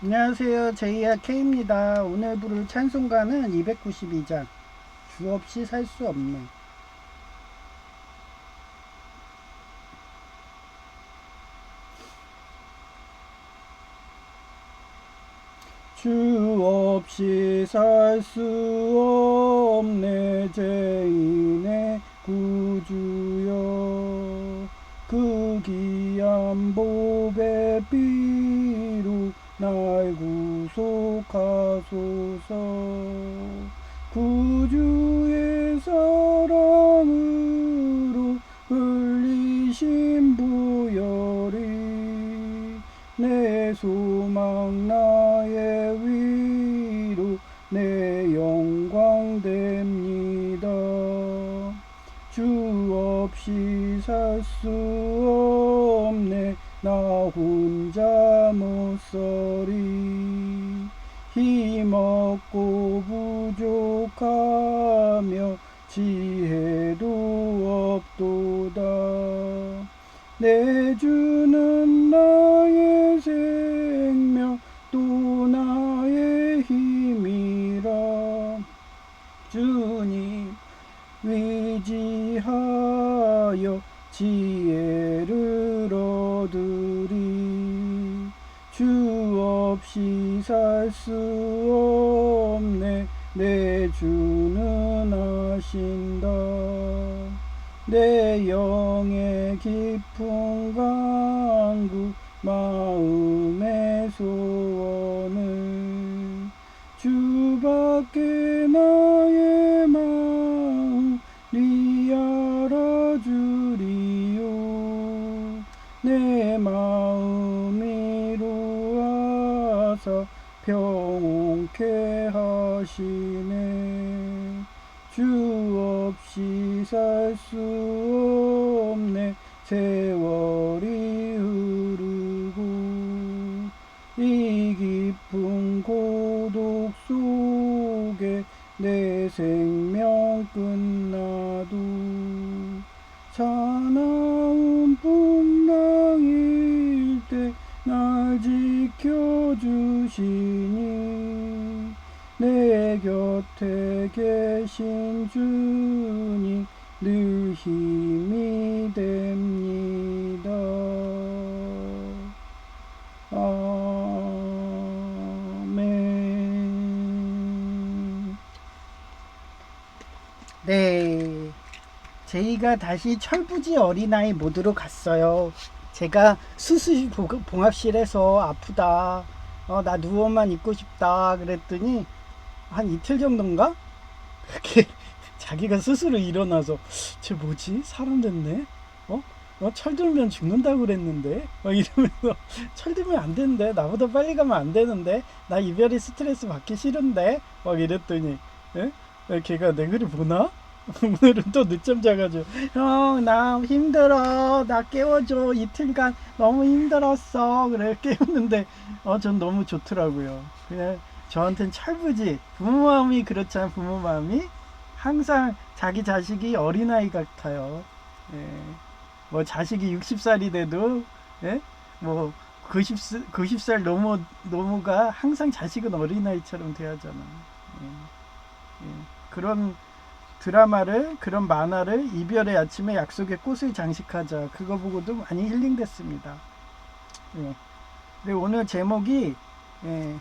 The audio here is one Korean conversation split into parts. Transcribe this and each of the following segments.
안녕하세요. 제이야 K입니다. 오늘 부를 찬송가는 292장. 주 없이 살 수 없네. 주 없이 살 수 없네. 죄인의 구주여. 그 귀한 보배 피로 날 구속하소서. 구주의 사랑으로 흘리신 보혈이 내 소망 나의 위로 내 영광 됩니다. 주 없이 살 수 없네. 나 혼자 못 서리. 힘없고 부족하며 지혜도 없도다. 내 주는 나의 생명 또 나의 힘이라. 주님 의지하여 지혜를 얻으리. 주 없이 살 수 없네. 내 주는 아신다. 내 영의 깊은 간구 마음의 소원을 주밖에 나의 마음이 알아주리요. 내 마음 이루어서 평온케 하시네. 주 없이 살 수 없네. 세월이 흐르고 이 깊은 고독 속에 내 생명 끝나도 사나운 풍랑일 때 날 지켜주시니 내 곁에 계신 주님 늘 힘이 됩니다. 아멘. 네, 제이가 다시 철부지 어린아이 모드로 갔어요. 제가 수술 봉합실에서 아프다. 나 누워만 있고 싶다. 그랬더니 한 이틀 정도인가? 그렇게 자기가 스스로 일어나서 쟤 뭐지? 사람 됐네? 철들면 죽는다고 그랬는데? 이러면서 철들면 안 되는데? 나보다 빨리 가면 안 되는데? 나 이별이 스트레스 받기 싫은데? 이랬더니 예? 걔가 내 글을 보나? 오늘은 또 늦잠 자가지고 형 나 힘들어 나 깨워줘 이틀간 너무 힘들었어 그래 깨웠는데 전 너무 좋더라고요. 그냥 저한텐 철부지 부모 마음이 그렇잖아. 부모 마음이 항상 자기 자식이 어린아이 같아요. 예. 뭐 자식이 60살이 돼도 예? 뭐 90살 노모가 항상 자식은 어린아이처럼 대하잖아. 예. 예. 그런 드라마를 그런 만화를 이별의 아침에 약속의 꽃을 장식하자 그거 보고도 많이 힐링됐습니다. 예. 그리고 오늘 제목이 예,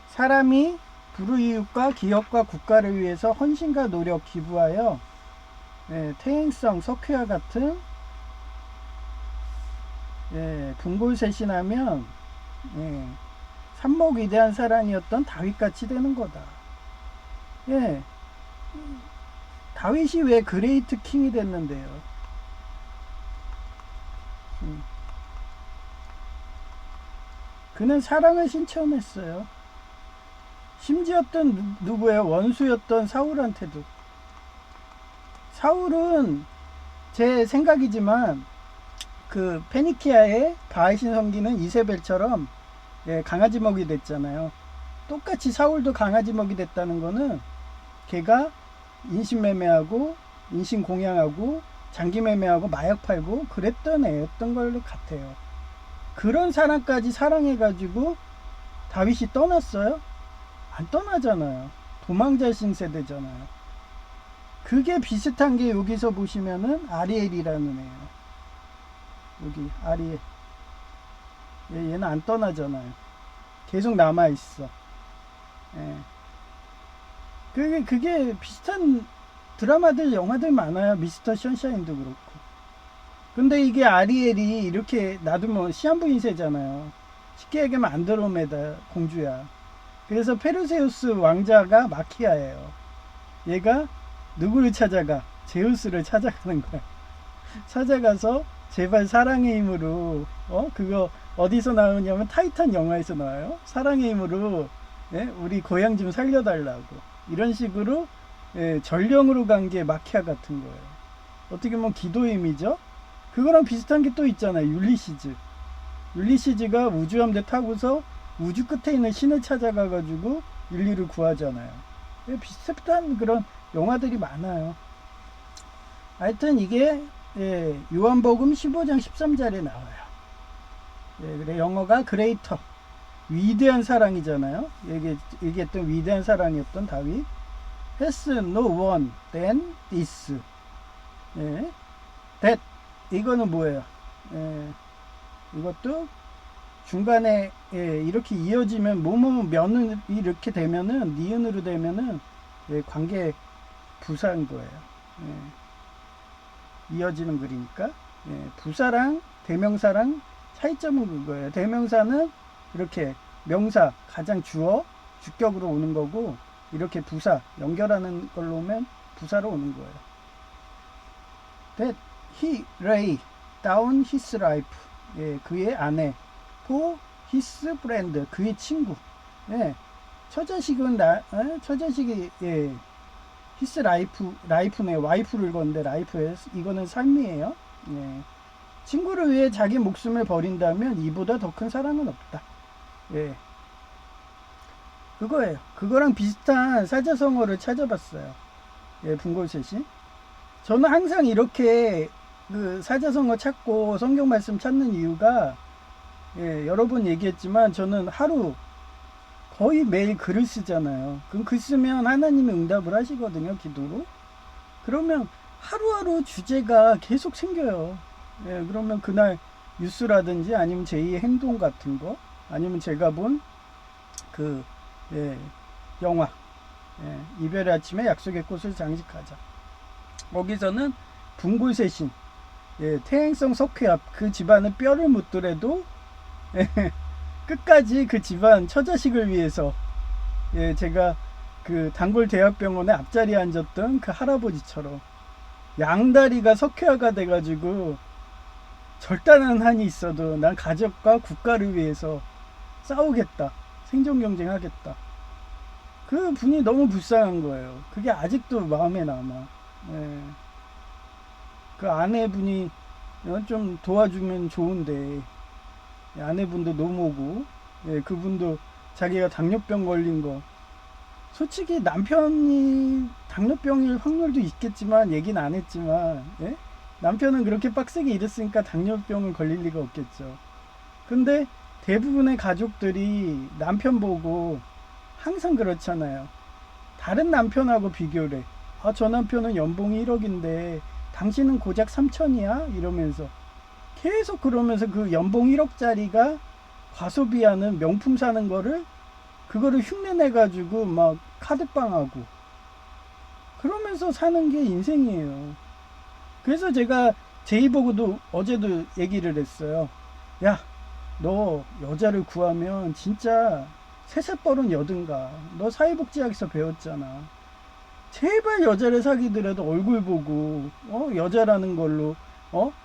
사람이 불우이웃과 기업과 국가를 위해서 헌신과 노력 기부하여 퇴행성 석회와 같은 분골쇄신하면 삼목 위대한 사람이었던 다윗같이 되는 거다. 예, 다윗이 왜 그레이트 킹이 됐는데요? 그는 사랑을 신청했어요. 심지어 누구예요? 원수였던 사울한테도. 사울은 제 생각이지만 그 페니키아의 바알신 섬기는 이세벨처럼 강아지 먹이 됐잖아요. 똑같이 사울도 강아지 먹이 됐다는 거는 걔가 인신매매하고 인신공양하고 장기매매하고 마약 팔고 그랬던 애였던 걸로 같아요. 그런 사람까지 사랑해가지고 다윗이 떠났어요? 안 떠나잖아요. 도망자신 세대잖아요. 그게 비슷한 게 여기서 보시면은 아리엘이라는 애예요. 여기 아리엘. 얘는 안 떠나잖아요. 계속 남아있어. 예. 그게 비슷한 드라마들, 영화들 많아요. 미스터 션샤인도 그렇고. 근데 이게 아리엘이 이렇게 놔두면 시한부 인세잖아요. 쉽게 얘기하면 안드로메다 공주야. 그래서 페르세우스 왕자가 마키아예요. 얘가 누구를 찾아가? 제우스를 찾아가는 거야. 찾아가서 제발 사랑의 힘으로, 그거 어디서 나오냐면 타이탄 영화에서 나와요. 사랑의 힘으로, 예? 우리 고향 좀 살려달라고. 이런 식으로, 예, 전령으로 간 게 마키아 같은 거예요. 어떻게 보면 기도의 힘이죠. 그거랑 비슷한 게 또 있잖아요. 율리시즈. 율리시즈가 우주함대 타고서 우주 끝에 있는 신을 찾아가가지고 인류를 구하잖아요. 예, 비슷한 그런 영화들이 많아요. 하여튼 이게, 예, 요한복음 15장 13절에 나와요. 예, 그래, 영어가 그레이터, 위대한 사랑이잖아요. 얘기했던 위대한 사랑이었던 다윗. has no one than this. 예, that. 이거는 뭐예요? 예, 이것도 중간에, 예, 이렇게 이어지면 뭐뭐 면은 이렇게 되면은 니은으로 되면은, 예, 관계 부사인 거예요. 예, 이어지는 글이니까. 예, 부사랑 대명사랑 차이점은 그거예요. 대명사는 이렇게 명사 가장 주격으로 오는 거고, 이렇게 부사 연결하는 걸로 오면 부사로 오는 거예요. That he lay down his life. 예, 그의 아내. for his friend. 그의 친구. 예, 처자식은 처자식이, 예, his life네. 와이프를 건데 라이프에 이거는 삶이에요. 예, 친구를 위해 자기 목숨을 버린다면 이보다 더 큰 사랑은 없다. 예, 그거예요. 그거랑 비슷한 사자성어를 찾아봤어요. 예, 분골셋이. 저는 항상 이렇게 그 사자성어 찾고 성경 말씀 찾는 이유가, 예, 여러 번 얘기했지만 저는 하루 거의 매일 글을 쓰잖아요. 그럼 글 쓰면 하나님이 응답을 하시거든요, 기도로. 그러면 하루하루 주제가 계속 생겨요. 예, 그러면 그날 뉴스라든지 아니면 제2의 행동 같은 거, 아니면 제가 본 그, 예, 영화, 예, 이별의 아침에 약속의 꽃을 장식하자. 거기서는 분골쇄신, 예, 퇴행성 석회압, 그 집안은 뼈를 묻더라도, 예, 끝까지 그 집안 처자식을 위해서, 예, 제가 그 단골 대학병원에 앞자리에 앉았던 그 할아버지처럼 양다리가 석회화가 돼가지고 절단한 한이 있어도 난 가족과 국가를 위해서 싸우겠다, 생존 경쟁하겠다. 그 분이 너무 불쌍한 거예요. 그게 아직도 마음에 남아. 예. 그 아내분이 좀 도와주면 좋은데, 아내분도 노모고, 예, 그분도 자기가 당뇨병 걸린 거, 솔직히 남편이 당뇨병일 확률도 있겠지만 얘기는 안 했지만, 예? 남편은 그렇게 빡세게 일했으니까 당뇨병을 걸릴 리가 없겠죠. 근데 대부분의 가족들이 남편 보고 항상 그렇잖아요. 다른 남편하고 비교를 해. 아, 저 남편은 연봉이 1억인데 당신은 고작 3천이야? 이러면서 계속, 그러면서 그 연봉 1억짜리가 과소비하는 명품 사는 거를, 그거를 흉내내가지고 막 카드빵하고 그러면서 사는 게 인생이에요. 그래서 제가 제이 보고도 어제도 얘기를 했어요. 야, 너 여자를 구하면 진짜 세세뻘은 여든가. 너 사회복지학에서 배웠잖아. 제발 여자를 사귀더라도 얼굴 보고, 여자라는 걸로,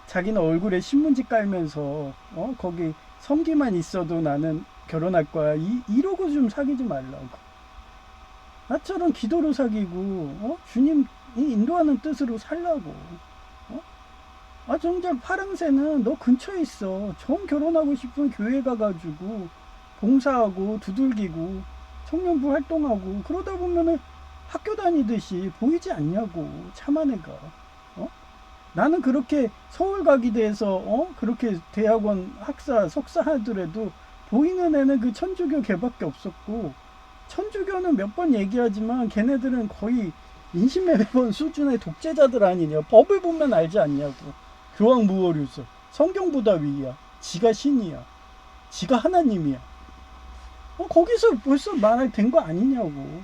자기는 얼굴에 신문지 깔면서, 거기 성기만 있어도 나는 결혼할 거야. 이러고 좀 사귀지 말라고. 나처럼 기도로 사귀고, 주님이 인도하는 뜻으로 살라고. 아, 정작 파랑새는 너 근처에 있어. 정 결혼하고 싶으면 교회 가가지고 봉사하고 두들기고 청년부 활동하고 그러다 보면은 학교 다니듯이 보이지 않냐고, 참한 애가. 나는 그렇게 서울가기대에서 그렇게 대학원 학사 석사 하더라도 보이는 애는 그 천주교 걔밖에 없었고, 천주교는 몇 번 얘기하지만 걔네들은 거의 인신매매번 수준의 독재자들 아니냐. 법을 보면 알지 않냐고. 교황무호류서 성경보다 위야. 지가 신이야. 지가 하나님이야. 거기서 벌써 말할 된 거 아니냐고.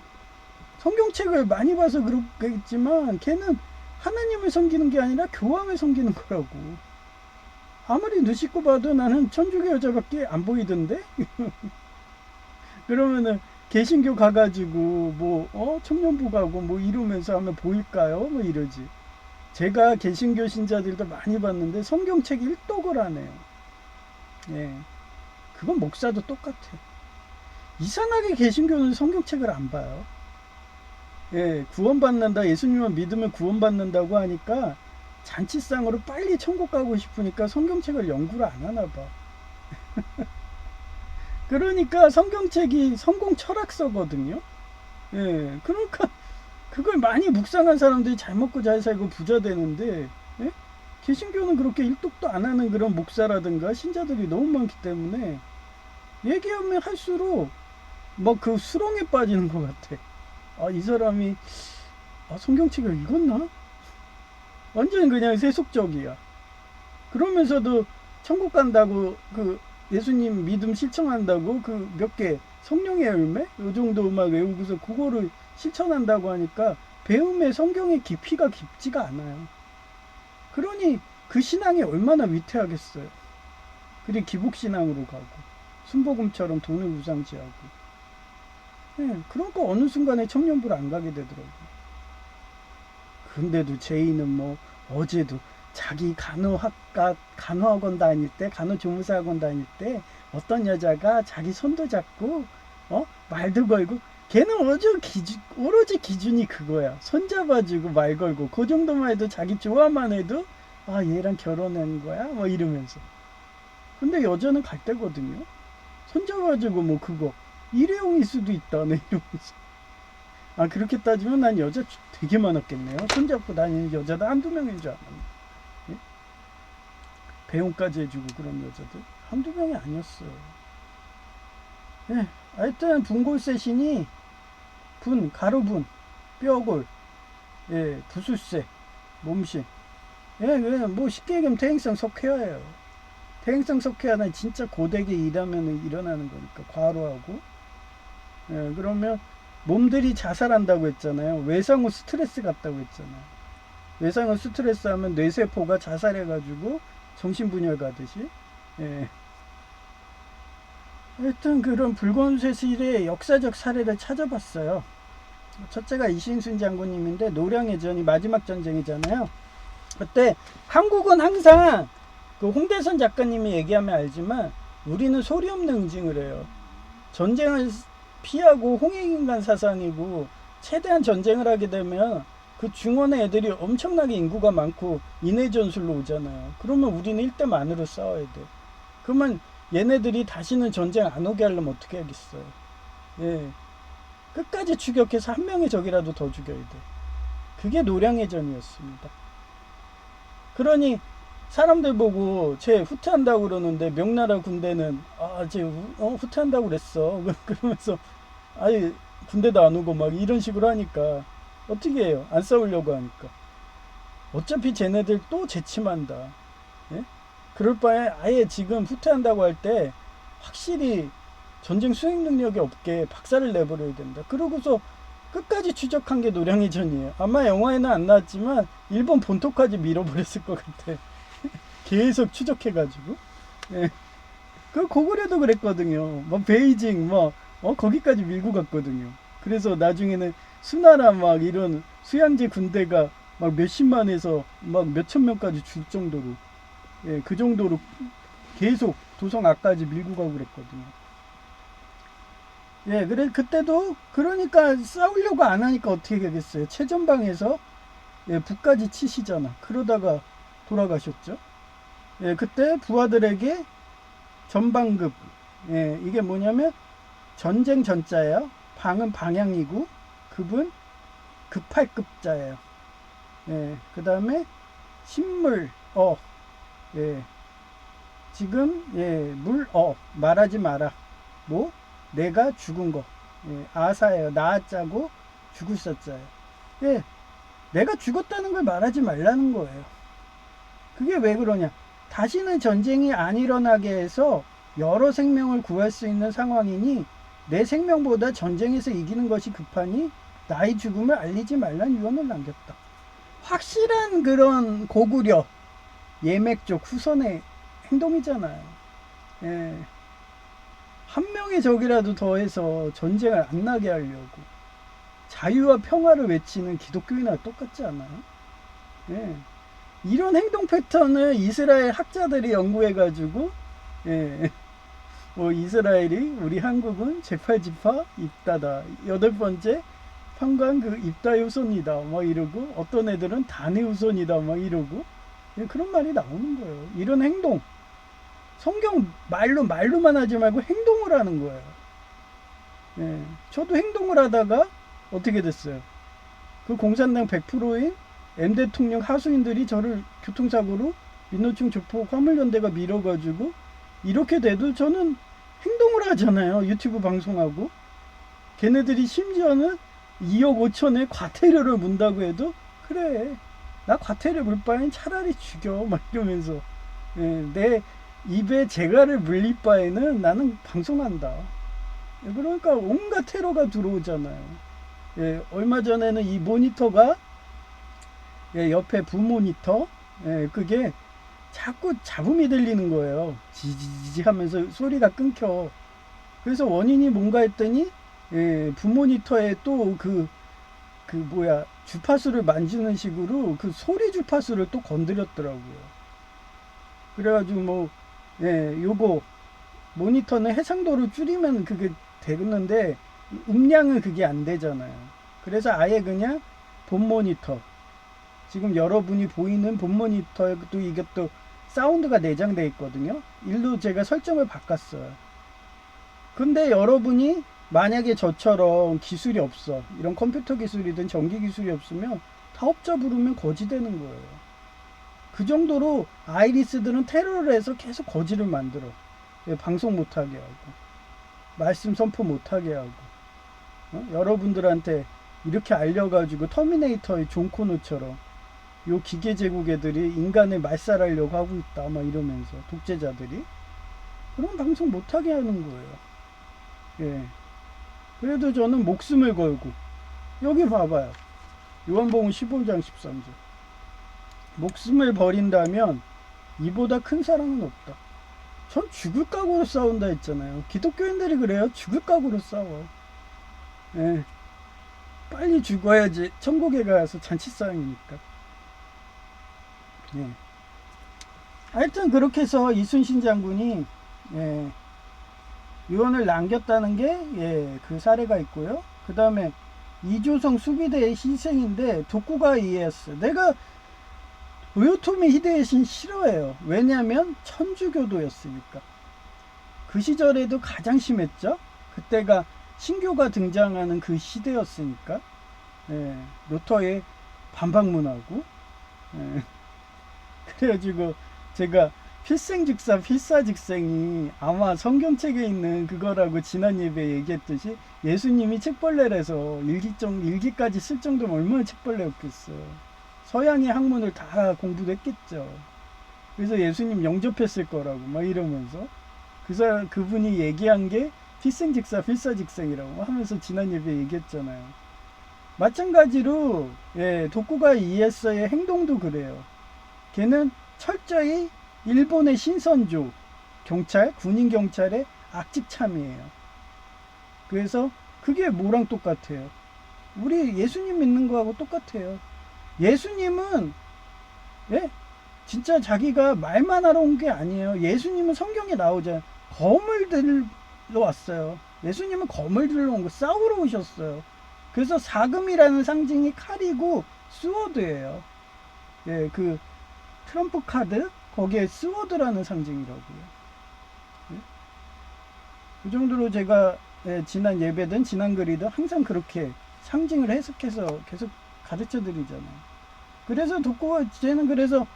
성경책을 많이 봐서 그렇겠지만 걔는 하나님을 섬기는 게 아니라 교황을 섬기는 거라고. 아무리 누식고 봐도 나는 천주교 여자밖에 안 보이던데? 그러면은 개신교 가가지고 청년부 가고 뭐 이러면서 하면 보일까요? 뭐 이러지. 제가 개신교 신자들도 많이 봤는데 성경책 1독을 하네요. 예, 그건 목사도 똑같아. 이상하게 개신교는 성경책을 안 봐요. 예, 구원받는다, 예수님을 믿으면 구원받는다고 하니까 잔치상으로 빨리 천국 가고 싶으니까 성경책을 연구를 안 하나 봐. 그러니까 성경책이 성공 철학서거든요. 예, 그러니까 그걸 많이 묵상한 사람들이 잘 먹고 잘 살고 부자 되는데, 예? 개신교는 그렇게 일독도 안 하는 그런 목사라든가 신자들이 너무 많기 때문에 얘기하면 할수록 뭐 그 수렁에 빠지는 것 같아. 이 사람이 성경책을 읽었나? 완전 그냥 세속적이야. 그러면서도 천국 간다고 그 예수님 믿음 실천한다고 그 몇 개 성령의 열매 요 정도 막 외우고서 그거를 실천한다고 하니까 배움의 성경의 깊이가 깊지가 않아요. 그러니 그 신앙이 얼마나 위태하겠어요. 그리고 기복신앙으로 가고 순복음처럼 돈을 우상지하고. 예, 그러니까 어느 순간에 청년부를 안 가게 되더라고요. 근데도 제이는 뭐 어제도 자기 간호학원 다닐 때, 간호조무사학원 다닐 때 어떤 여자가 자기 손도 잡고 말도 걸고, 걔는 오로지 기준이 그거야. 손 잡아주고 말 걸고 그 정도만 해도 자기 좋아만 해도 얘랑 결혼한 거야 뭐 이러면서. 근데 여자는 갈 때거든요. 손 잡아주고 뭐 그거 일회용일 수도 있다 네 이러면서. 그렇게 따지면 난 여자 되게 많았겠네요. 손잡고 다니는 여자도 한두 명인 줄 알았네. 예? 배웅까지 해주고 그런 여자들 한두 명이 아니었어요. 예, 하여튼 분골쇄신이 가루분, 뼈골, 예, 부수쇠, 몸신. 예, 뭐 쉽게 얘기하면 퇴행성 석회화예요. 퇴행성 석회화는 진짜 고되게 일하면 일어나는 거니까 과로하고. 예, 그러면 몸들이 자살한다고 했잖아요. 외상후 스트레스 같다고 했잖아요. 외상후 스트레스 하면 뇌세포가 자살해가지고 정신분열 가듯이. 예. 하여튼 그런 불건쇄실의 역사적 사례를 찾아봤어요. 첫째가 이신순 장군님인데 노량해전이 마지막 전쟁이잖아요. 그때 한국은 항상 그 홍대선 작가님이 얘기하면 알지만 우리는 소리 없는 응징을 해요. 전쟁을 피하고 홍익인간 사상이고 최대한 전쟁을 하게 되면 그 중원의 애들이 엄청나게 인구가 많고 인해 전술로 오잖아요. 그러면 우리는 1대1으로 싸워야 돼. 그러면 얘네들이 다시는 전쟁 안 오게 하려면 어떻게 하겠어요. 예. 끝까지 추격해서 한 명의 적이라도 더 죽여야 돼. 그게 노량해전이었습니다. 그러니 사람들 보고 쟤 후퇴한다고 그러는데 명나라 군대는 쟤 후퇴한다고 그랬어. 그러면서 아예 군대도 안 오고 막 이런 식으로 하니까 어떻게 해요? 안 싸우려고 하니까. 어차피 쟤네들 또 재침한다. 예? 그럴 바에 아예 지금 후퇴한다고 할 때 확실히 전쟁 수행 능력이 없게 박살을 내버려야 된다. 그러고서 끝까지 추적한 게 노량해전이에요. 아마 영화에는 안 나왔지만 일본 본토까지 밀어버렸을 것 같아. 계속 추적해가지고. 예. 그 고구려도 그랬거든요. 뭐 베이징 거기까지 밀고 갔거든요. 그래서 나중에는 수나라 막 이런 수양제 군대가 막 몇십만에서 막 몇천 명까지 줄 정도로, 예, 그 정도로 계속 도성 앞까지 밀고 가고 그랬거든요. 예, 그래 그때도 그러니까 싸우려고 안 하니까 어떻게 되겠어요. 최전방에서 북까지 치시잖아. 그러다가 돌아가셨죠. 예, 그때 부하들에게 전방급, 예, 이게 뭐냐면 전쟁 전자예요. 방은 방향이고 급은 급할 급자예요. 예, 그 다음에 신물, 예, 지금 말하지 마라. 뭐 내가 죽은 거. 아사예요. 나아짜고 죽을 사자예요. 내가 죽었다는 걸 말하지 말라는 거예요. 그게 왜 그러냐? 다시는 전쟁이 안 일어나게 해서 여러 생명을 구할 수 있는 상황이니 내 생명보다 전쟁에서 이기는 것이 급하니 나의 죽음을 알리지 말란 유언을 남겼다. 확실한 그런 고구려 예맥족 후손의 행동이잖아요. 한 명의 적이라도 더해서 전쟁을 안 나게 하려고 자유와 평화를 외치는 기독교인과 똑같지 않아요? 이런 행동 패턴을 이스라엘 학자들이 연구해가지고 이스라엘이 우리 한국은 제8지파 입다다 8번째 판관 그 입다 후손이다 막 이러고 어떤 애들은 단의 후손이다 막 이러고 그런 말이 나오는 거예요. 이런 행동 성경 말로만 하지 말고 행동을 하는 거예요. 저도 행동을 하다가 어떻게 됐어요? 그 공산당 100%인 M 대통령 하수인들이 저를 교통사고로 민노총 조폭 화물연대가 밀어가지고 이렇게 돼도 저는 행동을 하잖아요. 유튜브 방송하고 걔네들이 심지어는 2억 5천에 과태료를 문다고 해도 그래 나 과태료 물 바엔 차라리 죽여 막 이러면서 내 입에 재갈을 물릴 바에는 나는 방송한다. 그러니까 온갖 테러가 들어오잖아요. 얼마 전에는 이 모니터가 옆에 부모니터 그게 자꾸 잡음이 들리는 거예요. 지지지 하면서 소리가 끊겨. 그래서 원인이 뭔가 했더니 부모니터에 또 주파수를 만지는 식으로 그 소리 주파수를 또 건드렸더라고요. 그래가지고 요거 모니터는 해상도를 줄이면 그게 되는데 음량은 그게 안 되잖아요. 그래서 아예 그냥 본 모니터 지금 여러분이 보이는 본 모니터도 이게 또 사운드가 내장되어 있거든요. 일로 제가 설정을 바꿨어요. 근데 여러분이 만약에 저처럼 기술이 없어 이런 컴퓨터 기술이든 전기 기술이 없으면 사업자 부르면 거지 되는 거예요. 그 정도로 아이리스들은 테러를 해서 계속 거지를 만들어. 방송 못하게 하고 말씀 선포 못하게 하고 여러분들한테 이렇게 알려가지고 터미네이터의 존 코노처럼 요 기계 제국 애들이 인간을 말살하려고 하고 있다 막 이러면서 독재자들이 그런 방송 못하게 하는 거예요. 그래도 저는 목숨을 걸고 여기 봐봐요. 요한복음 15장 13절 목숨을 버린다면 이보다 큰 사랑은 없다. 전 죽을 각오로 싸운다 했잖아요. 기독교인들이 그래요. 죽을 각오로 싸워. 빨리 죽어야지 천국에 가서 잔치상이니까. 하여튼 그렇게 해서 이순신 장군이 유언을 남겼다는 게 그 사례가 있고요. 그 다음에 이조성 수비대의 희생인데 도쿠가와 이에야스. 내가 도요토미 히데요시는 싫어해요. 왜냐하면 천주교도였으니까. 그 시절에도 가장 심했죠. 그때가 신교가 등장하는 그 시대였으니까. 노터에 반박문하고. 그래가지고 제가 필사직생이 아마 성경책에 있는 그거라고 지난 예배에 얘기했듯이 예수님이 책벌레라서 일기까지 쓸 정도면 얼마나 책벌레였겠어요. 서양의 학문을 다 공부도 했겠죠. 그래서 예수님 영접했을 거라고 막 이러면서 그분이 얘기한 게 필사직생이라고 하면서 지난 예배에 얘기했잖아요. 마찬가지로 도쿠가와 이에야스의 행동도 그래요. 걔는 철저히 일본의 신선조 군인 경찰의 악직 참이에요. 그래서 그게 뭐랑 똑같아요? 우리 예수님 믿는 거하고 똑같아요. 예수님은 진짜 자기가 말만 하러 온 게 아니에요. 예수님은 성경에 나오잖아요. 검을 들러 왔어요. 예수님은 검을 들러 온 거 싸우러 오셨어요. 그래서 사금이라는 상징이 칼이고 스워드예요. 그 트럼프 카드 거기에 스워드라는 상징이라고요. 그 정도로 제가 지난 예배든 지난 글이든 항상 그렇게 상징을 해석해서 계속 가르쳐 드리잖아요. 그래서 쟤는 그래서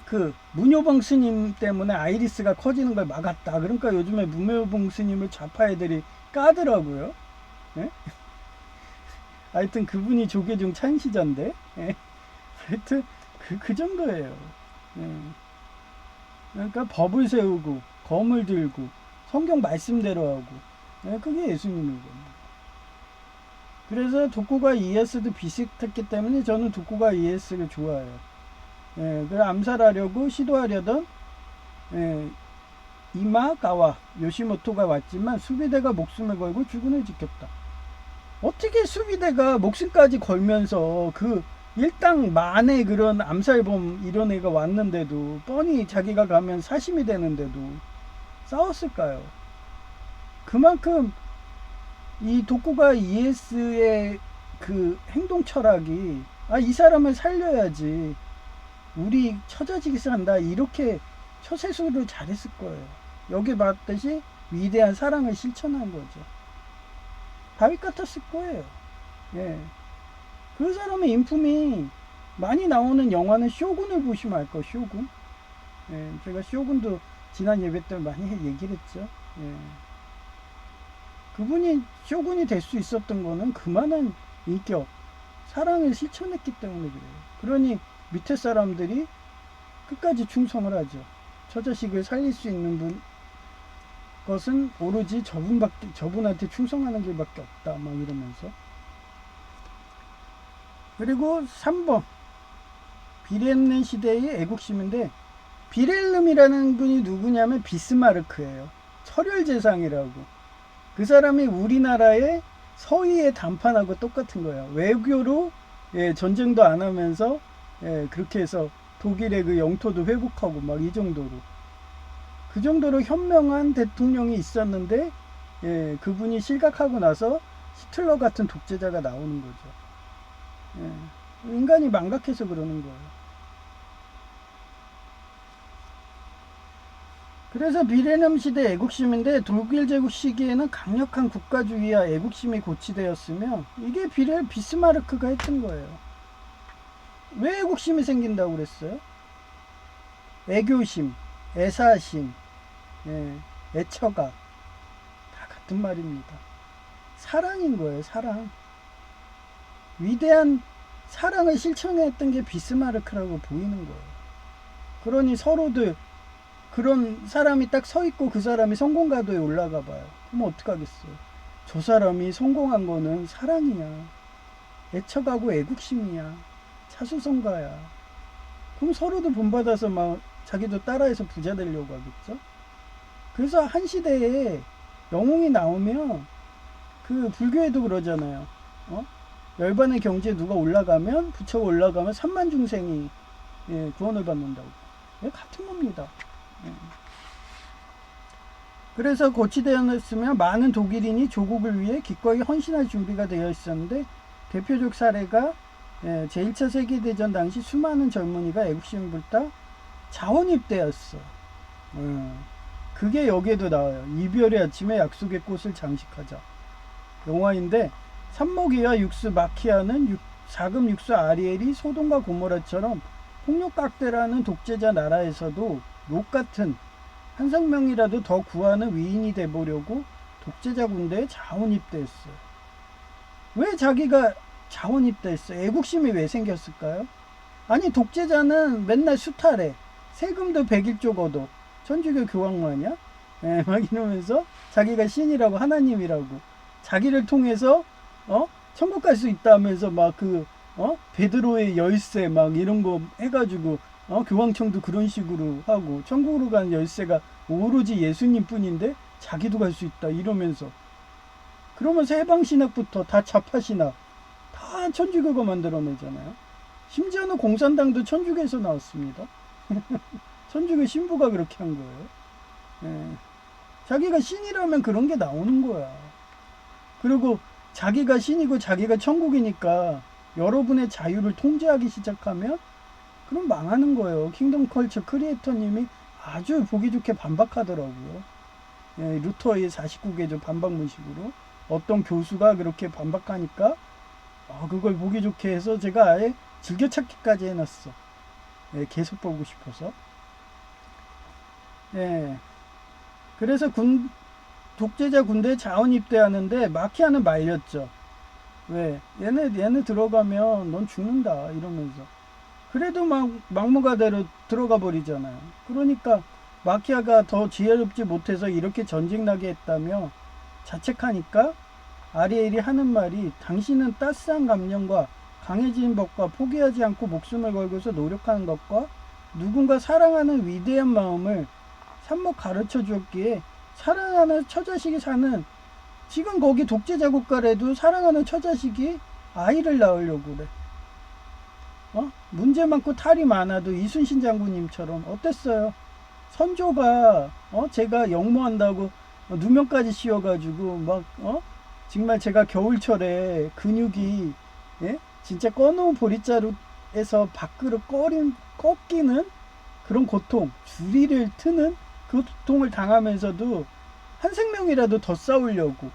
그 문효봉 스님 때문에 아이리스가 커지는 걸 막았다. 그러니까 요즘에 문효봉 스님을 좌파 애들이 까더라고요. 예? 하여튼 그분이 조계종 찬시자인데, 예? 하여튼 그 정도예요. 예. 그러니까 법을 세우고 검을 들고 성경 말씀대로 하고, 예? 그게 예수님인 겁니다. 그래서 독고가 이에스도 비슷했기 때문에 저는 독고가 이에스를 좋아해요. 예, 그 암살하려고 시도하려던 이마가와 요시모토가 왔지만 수비대가 목숨을 걸고 주군을 지켰다. 어떻게 수비대가 목숨까지 걸면서 그 일당 만의 그런 암살범 이런 애가 왔는데도 뻔히 자기가 가면 사심이 되는데도 싸웠을까요? 그만큼 이 독고가 이에스의 그 행동 철학이 이 사람을 살려야지 우리 처자지기 산다 이렇게 처세술을 잘했을 거예요. 여기 봤듯이 위대한 사랑을 실천한 거죠. 다윗 같았을 거예요. 예. 그 사람의 인품이 많이 나오는 영화는 쇼군을 보시면 알 거예요. 쇼군. 예. 제가 쇼군도 지난 예배 때 많이 얘기를 했죠. 예. 그분이 쇼군이 될 수 있었던 거는 그만한 인격, 사랑을 실천했기 때문에 그래요. 그러니 밑에 사람들이 끝까지 충성을 하죠. 처자식을 살릴 수 있는 것은 오로지 저분한테 충성하는 길밖에 없다. 막 이러면서. 그리고 3번. 비렐름 시대의 애국심인데, 비렐름이라는 분이 누구냐면 비스마르크예요. 철혈제상이라고. 그 사람이 우리나라의 서희의 단판하고 똑같은 거예요. 외교로 전쟁도 안 하면서 그렇게 해서 독일의 그 영토도 회복하고 막 이 정도로. 그 정도로 현명한 대통령이 있었는데 그분이 실각하고 나서 히틀러 같은 독재자가 나오는 거죠. 인간이 망각해서 그러는 거예요. 그래서 비렐름 시대 애국심인데 독일 제국 시기에는 강력한 국가주의와 애국심이 고취되었으며 이게 비스마르크가 했던 거예요. 왜 애국심이 생긴다고 그랬어요? 애교심, 애사심, 애처가 다 같은 말입니다. 사랑인 거예요. 사랑. 위대한 사랑을 실천했던 게 비스마르크라고 보이는 거예요. 그러니 서로들 그런 사람이 딱 서 있고 그 사람이 성공가도에 올라가 봐요. 그럼 어떡하겠어요? 저 사람이 성공한 거는 사랑이야. 애처가고 애국심이야. 차수성가야. 그럼 서로도 본받아서 막 자기도 따라해서 부자 되려고 하겠죠? 그래서 한 시대에 영웅이 나오면 그 불교에도 그러잖아요. 열반의 경지에 누가 올라가면 부처가 올라가면 3만 중생이 구원을 받는다고. 같은 겁니다. 그래서 고치되었으며 많은 독일인이 조국을 위해 기꺼이 헌신할 준비가 되어 있었는데 대표적 사례가 제1차 세계대전 당시 수많은 젊은이가 애국심을 불타 자원입대였어. 그게 여기에도 나와요. 이별의 아침에 약속의 꽃을 장식하자. 영화인데 산모기와 육수 마키아는 자금 육수 아리엘이 소돔과 고모라처럼 폭력각대라는 독재자 나라에서도 록 같은 한 생명이라도 더 구하는 위인이 돼보려고 독재자 군대에 자원입대했어요. 왜 자기가 자원입대했어요? 애국심이 왜 생겼을까요? 아니 독재자는 맨날 수탈해. 세금도 101조 걷어. 천주교 교황마냐? 막 이러면서 자기가 신이라고 하나님이라고 자기를 통해서 천국 갈 수 있다면서 막 베드로의 열쇠 막 이런 거 해가지고 교황청도 그런 식으로 하고 천국으로 가는 열쇠가 오로지 예수님 뿐인데 자기도 갈 수 있다 이러면서 그러면서 해방신학부터 다 좌파신학 다 천주교가 만들어내잖아요. 심지어는 공산당도 천주교에서 나왔습니다. 천주교 신부가 그렇게 한 거예요. 자기가 신이라면 그런 게 나오는 거야. 그리고 자기가 신이고 자기가 천국이니까 여러분의 자유를 통제하기 시작하면 그럼 망하는 거예요. 킹덤 컬처 크리에이터님이 아주 보기 좋게 반박하더라고요. 루터의 49개조 반박문식으로 어떤 교수가 그렇게 반박하니까 그걸 보기 좋게 해서 제가 아예 즐겨찾기까지 해놨어. 예, 계속 보고 싶어서. 예. 그래서 독재자 군대에 자원 입대하는데 마키아는 말렸죠. 왜? 얘네 들어가면 넌 죽는다 이러면서. 그래도 막무가내로 들어가 버리잖아요. 그러니까 마키아가 더 지혜롭지 못해서 이렇게 전쟁 나게 했다며 자책하니까 아리엘이 하는 말이, 당신은 따스한 감정과 강해진 법과 포기하지 않고 목숨을 걸고서 노력하는 것과 누군가 사랑하는 위대한 마음을 삽목 가르쳐 주었기에 사랑하는 처자식이 사는, 지금 거기 독재자 국가라도 사랑하는 처자식이 아이를 낳으려고 그래. 문제 많고 탈이 많아도 이순신 장군님처럼 어땠어요? 선조가 제가 영모한다고 누명까지 씌워가지고 막 정말 제가 겨울철에 근육이, 예? 진짜 꺼놓은 보릿자루에서 밖으로 꺾이는 그런 고통, 주리를 트는 그 고통을 당하면서도 한 생명이라도 더 싸우려고,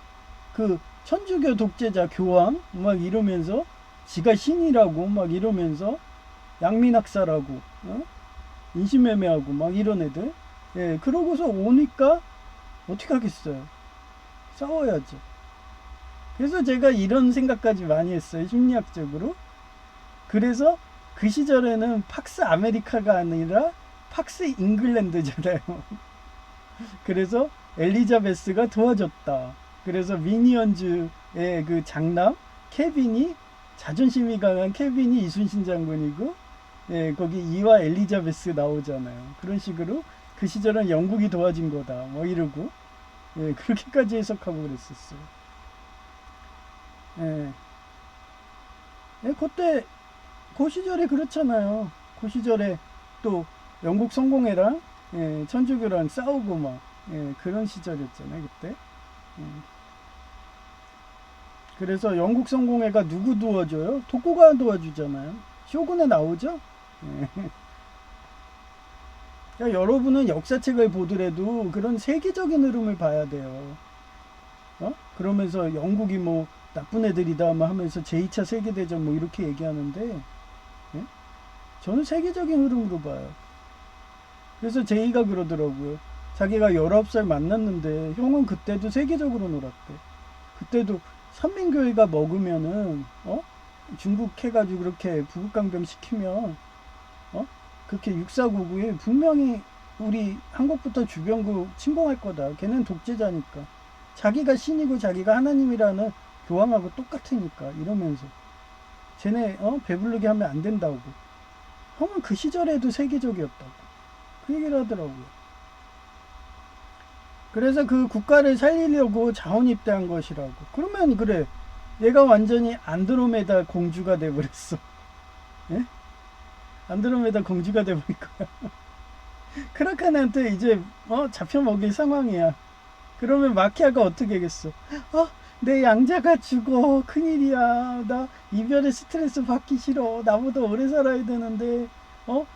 그 천주교 독재자 교황 막 이러면서 지가 신이라고 막 이러면서 양민학살하고 인신매매하고 막 이런 애들, 예, 그러고서 오니까 어떻게 하겠어요? 싸워야죠. 그래서 제가 이런 생각까지 많이 했어요, 심리학적으로. 그래서 그 시절에는 팍스 아메리카가 아니라 팍스 잉글랜드잖아요. 그래서 엘리자베스가 도와줬다. 그래서 미니언즈의 그 장남 케빈이, 자존심이 강한 케빈이 이순신 장군이고, 예, 거기 이와 엘리자베스 나오잖아요. 그런 식으로 그 시절은 영국이 도와준 거다 뭐 이러고, 예, 그렇게까지 해석하고 그랬었어요. 예. 예, 그때 그 시절에 그렇잖아요. 그 시절에 또 영국 성공회랑, 예, 천주교랑 싸우고 막, 예, 그런 시절이었잖아요 그때. 예. 그래서 영국 성공회가 누구 도와줘요? 토쿠가 도와주잖아요. 쇼군에 나오죠. 예. 그러니까 여러분은 역사책을 보더라도 그런 세계적인 흐름을 봐야 돼요. 그러면서 영국이 뭐 나쁜 애들이다 뭐 하면서 제2차 세계대전 뭐 이렇게 얘기하는데, 예? 저는 세계적인 흐름으로 봐요. 그래서 제이가 그러더라고요. 자기가 19살 만났는데 형은 그때도 세계적으로 놀았대. 그때도 삼민교회가 먹으면은 중국 해가지고 그렇게 부국강병 시키면 그렇게 6499에 분명히 우리 한국부터 주변국 침공할 거다. 걔는 독재자니까. 자기가 신이고 자기가 하나님이라는 교황하고 똑같으니까 이러면서 쟤네 배부르게 하면 안 된다고. 형은 그 시절에도 세계적이었다고 그 얘기를 하더라고요. 그래서 그 국가를 살리려고 자원 입대한 것이라고. 그러면 그래, 얘가 완전히 안드로메다 공주가 돼버렸어. 예? 안드로메다 공주가 돼버릴 거야. 크라켄한테 이제 잡혀 먹일 상황이야. 그러면 마키아가 어떻게 하겠어? 내 양자가 죽어, 큰일이야. 나 이별의 스트레스 받기 싫어. 나보다 오래 살아야 되는데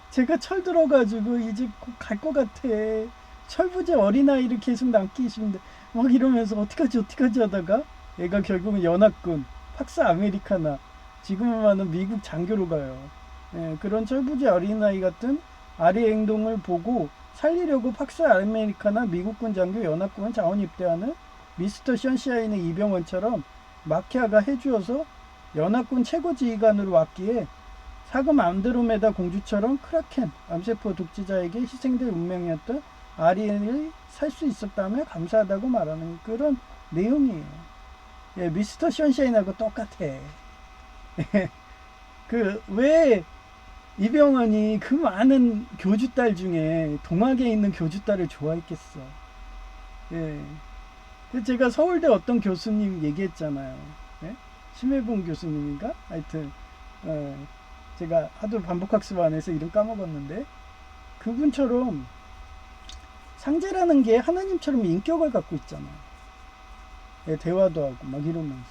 제가 철들어가지고 이제 곧 갈 것 같아. 철부지 어린아이를 계속 남기시는데 막 이러면서 어떡하지 하다가 얘가 결국은 연합군 팍스 아메리카나, 지금은 많은 미국 장교로 가요. 예, 그런 철부지 어린아이 같은 아리의 행동을 보고 살리려고 팍스 아메리카나, 미국군 장교, 연합군 자원 입대하는 미스터 션샤인의 이병헌처럼 마키아가 해주어서 연합군 최고 지휘관으로 왔기에 사금 안드로메다 공주처럼 크라켄 암세포 독재자에게 희생될 운명이었던 아리엘이 살 수 있었다며 감사하다고 말하는 그런 내용이에요. 예, 미스터 션샤인하고 똑같아. 그 왜 이병헌이 그 많은 교주딸 중에 동학에 있는 교주딸을 좋아했겠어. 예. 제가 서울대 어떤 교수님 얘기했잖아요. 예? 심혜봉 교수님인가? 하여튼 제가 하도 반복학습 안 해서 이름 까먹었는데, 그분처럼 상제라는 게 하나님처럼 인격을 갖고 있잖아요. 예, 대화도 하고 막 이러면서.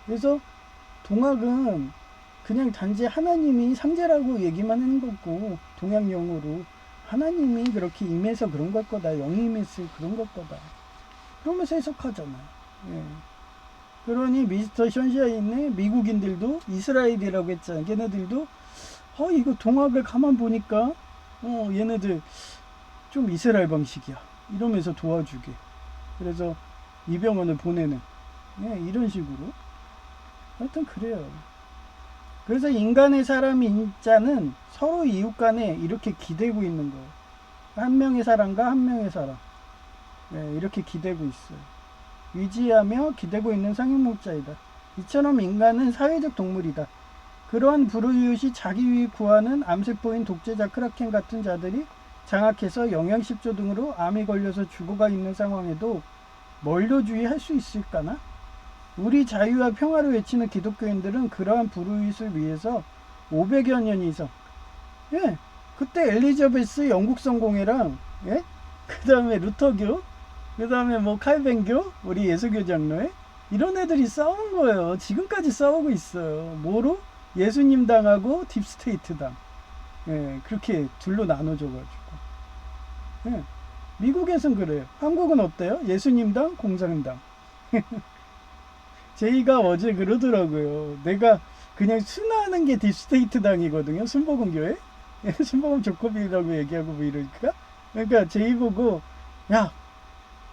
그래서 동학은 그냥 단지 하나님이 상제라고 얘기만 하는 거고, 동양용어로 하나님이 그렇게 임해서 그런 걸 거다, 영이 임해서 그런 걸 거다, 그러면서 해석하잖아요. 예. 그러니 미스터 션샤인의 미국인들도 이스라엘이라고 했잖아요. 걔네들도 이거 동학을 가만 보니까 얘네들 좀 이스라엘 방식이야 이러면서 도와주게. 그래서 이병헌을 보내는, 이런 식으로. 하여튼 그래요. 그래서 인간의 사람 인자는 서로 이웃 간에 이렇게 기대고 있는 거예요. 한 명의 사람과 한 명의 사람, 이렇게 기대고 있어요. 의지하며 기대고 있는 상형목자이다. 이처럼 인간은 사회적 동물이다. 그러한 불우이웃이 자기 유익 구하는 암세포인 독재자 크라켄 같은 자들이 장악해서 영양실조 등으로 암이 걸려서 죽어가 있는 상황에도 멀려주의할 수 있을까나? 우리 자유와 평화를 외치는 기독교인들은 그러한 불우이웃을 위해서 500여 년 이상, 그때 엘리자베스 영국 성공회랑, 그 다음에 루터교, 그 다음에 뭐 칼뱅교, 우리 예수교 장로회, 이런 애들이 싸우는 거예요. 지금까지 싸우고 있어요. 뭐로? 예수님 당하고 딥스테이트 당. 그렇게 둘로 나눠져가지고. 미국에선 그래요. 한국은 어때요? 예수님 당, 공산당. 제이가 어제 그러더라고요. 내가 그냥 순화하는 게 딥스테이트 당이거든요. 순복음교회. 순복음 조커비라고 얘기하고 뭐 이러니까. 그러니까 제이 보고, 야,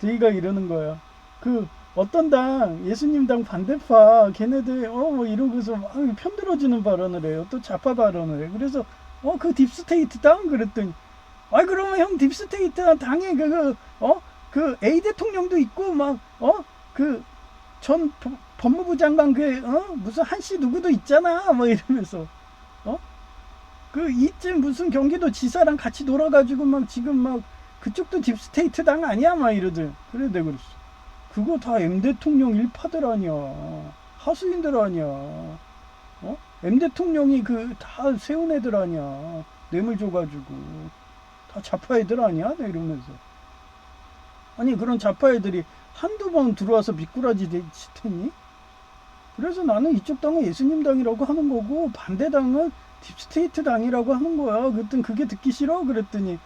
제이가 이러는 거야. 그 어떤 당, 예수님 당 반대파 걔네들 뭐 이러고서 막 편들어주는 발언을 해요. 또 좌파 발언을 해. 그래서 그 딥스테이트 당 그랬더니, 그러면 형 딥스테이트 당에 그 A 대통령도 있고 막 그 전 법무부 장관 무슨 한씨 누구도 있잖아 뭐 이러면서 그 이쯤 무슨 경기도 지사랑 같이 놀아가지고 막 지금 막 그쪽도 딥스테이트 당 아니야 막 이러들. 그래 내가 그랬어. 그거 다 M 대통령 일파들 아니야. 하수인들 아니야. M 대통령이 그 다 세운 애들 아니야. 뇌물 줘가지고 다 좌파 애들 아니야? 네, 이러면서. 아니 그런 좌파 애들이 한두 번 들어와서 미꾸라지 되니? 그래서 나는 이쪽 당은 예수님 당이라고 하는 거고 반대 당은 딥스테이트 당이라고 하는 거야. 그랬더니 그게 듣기 싫어? 그랬더니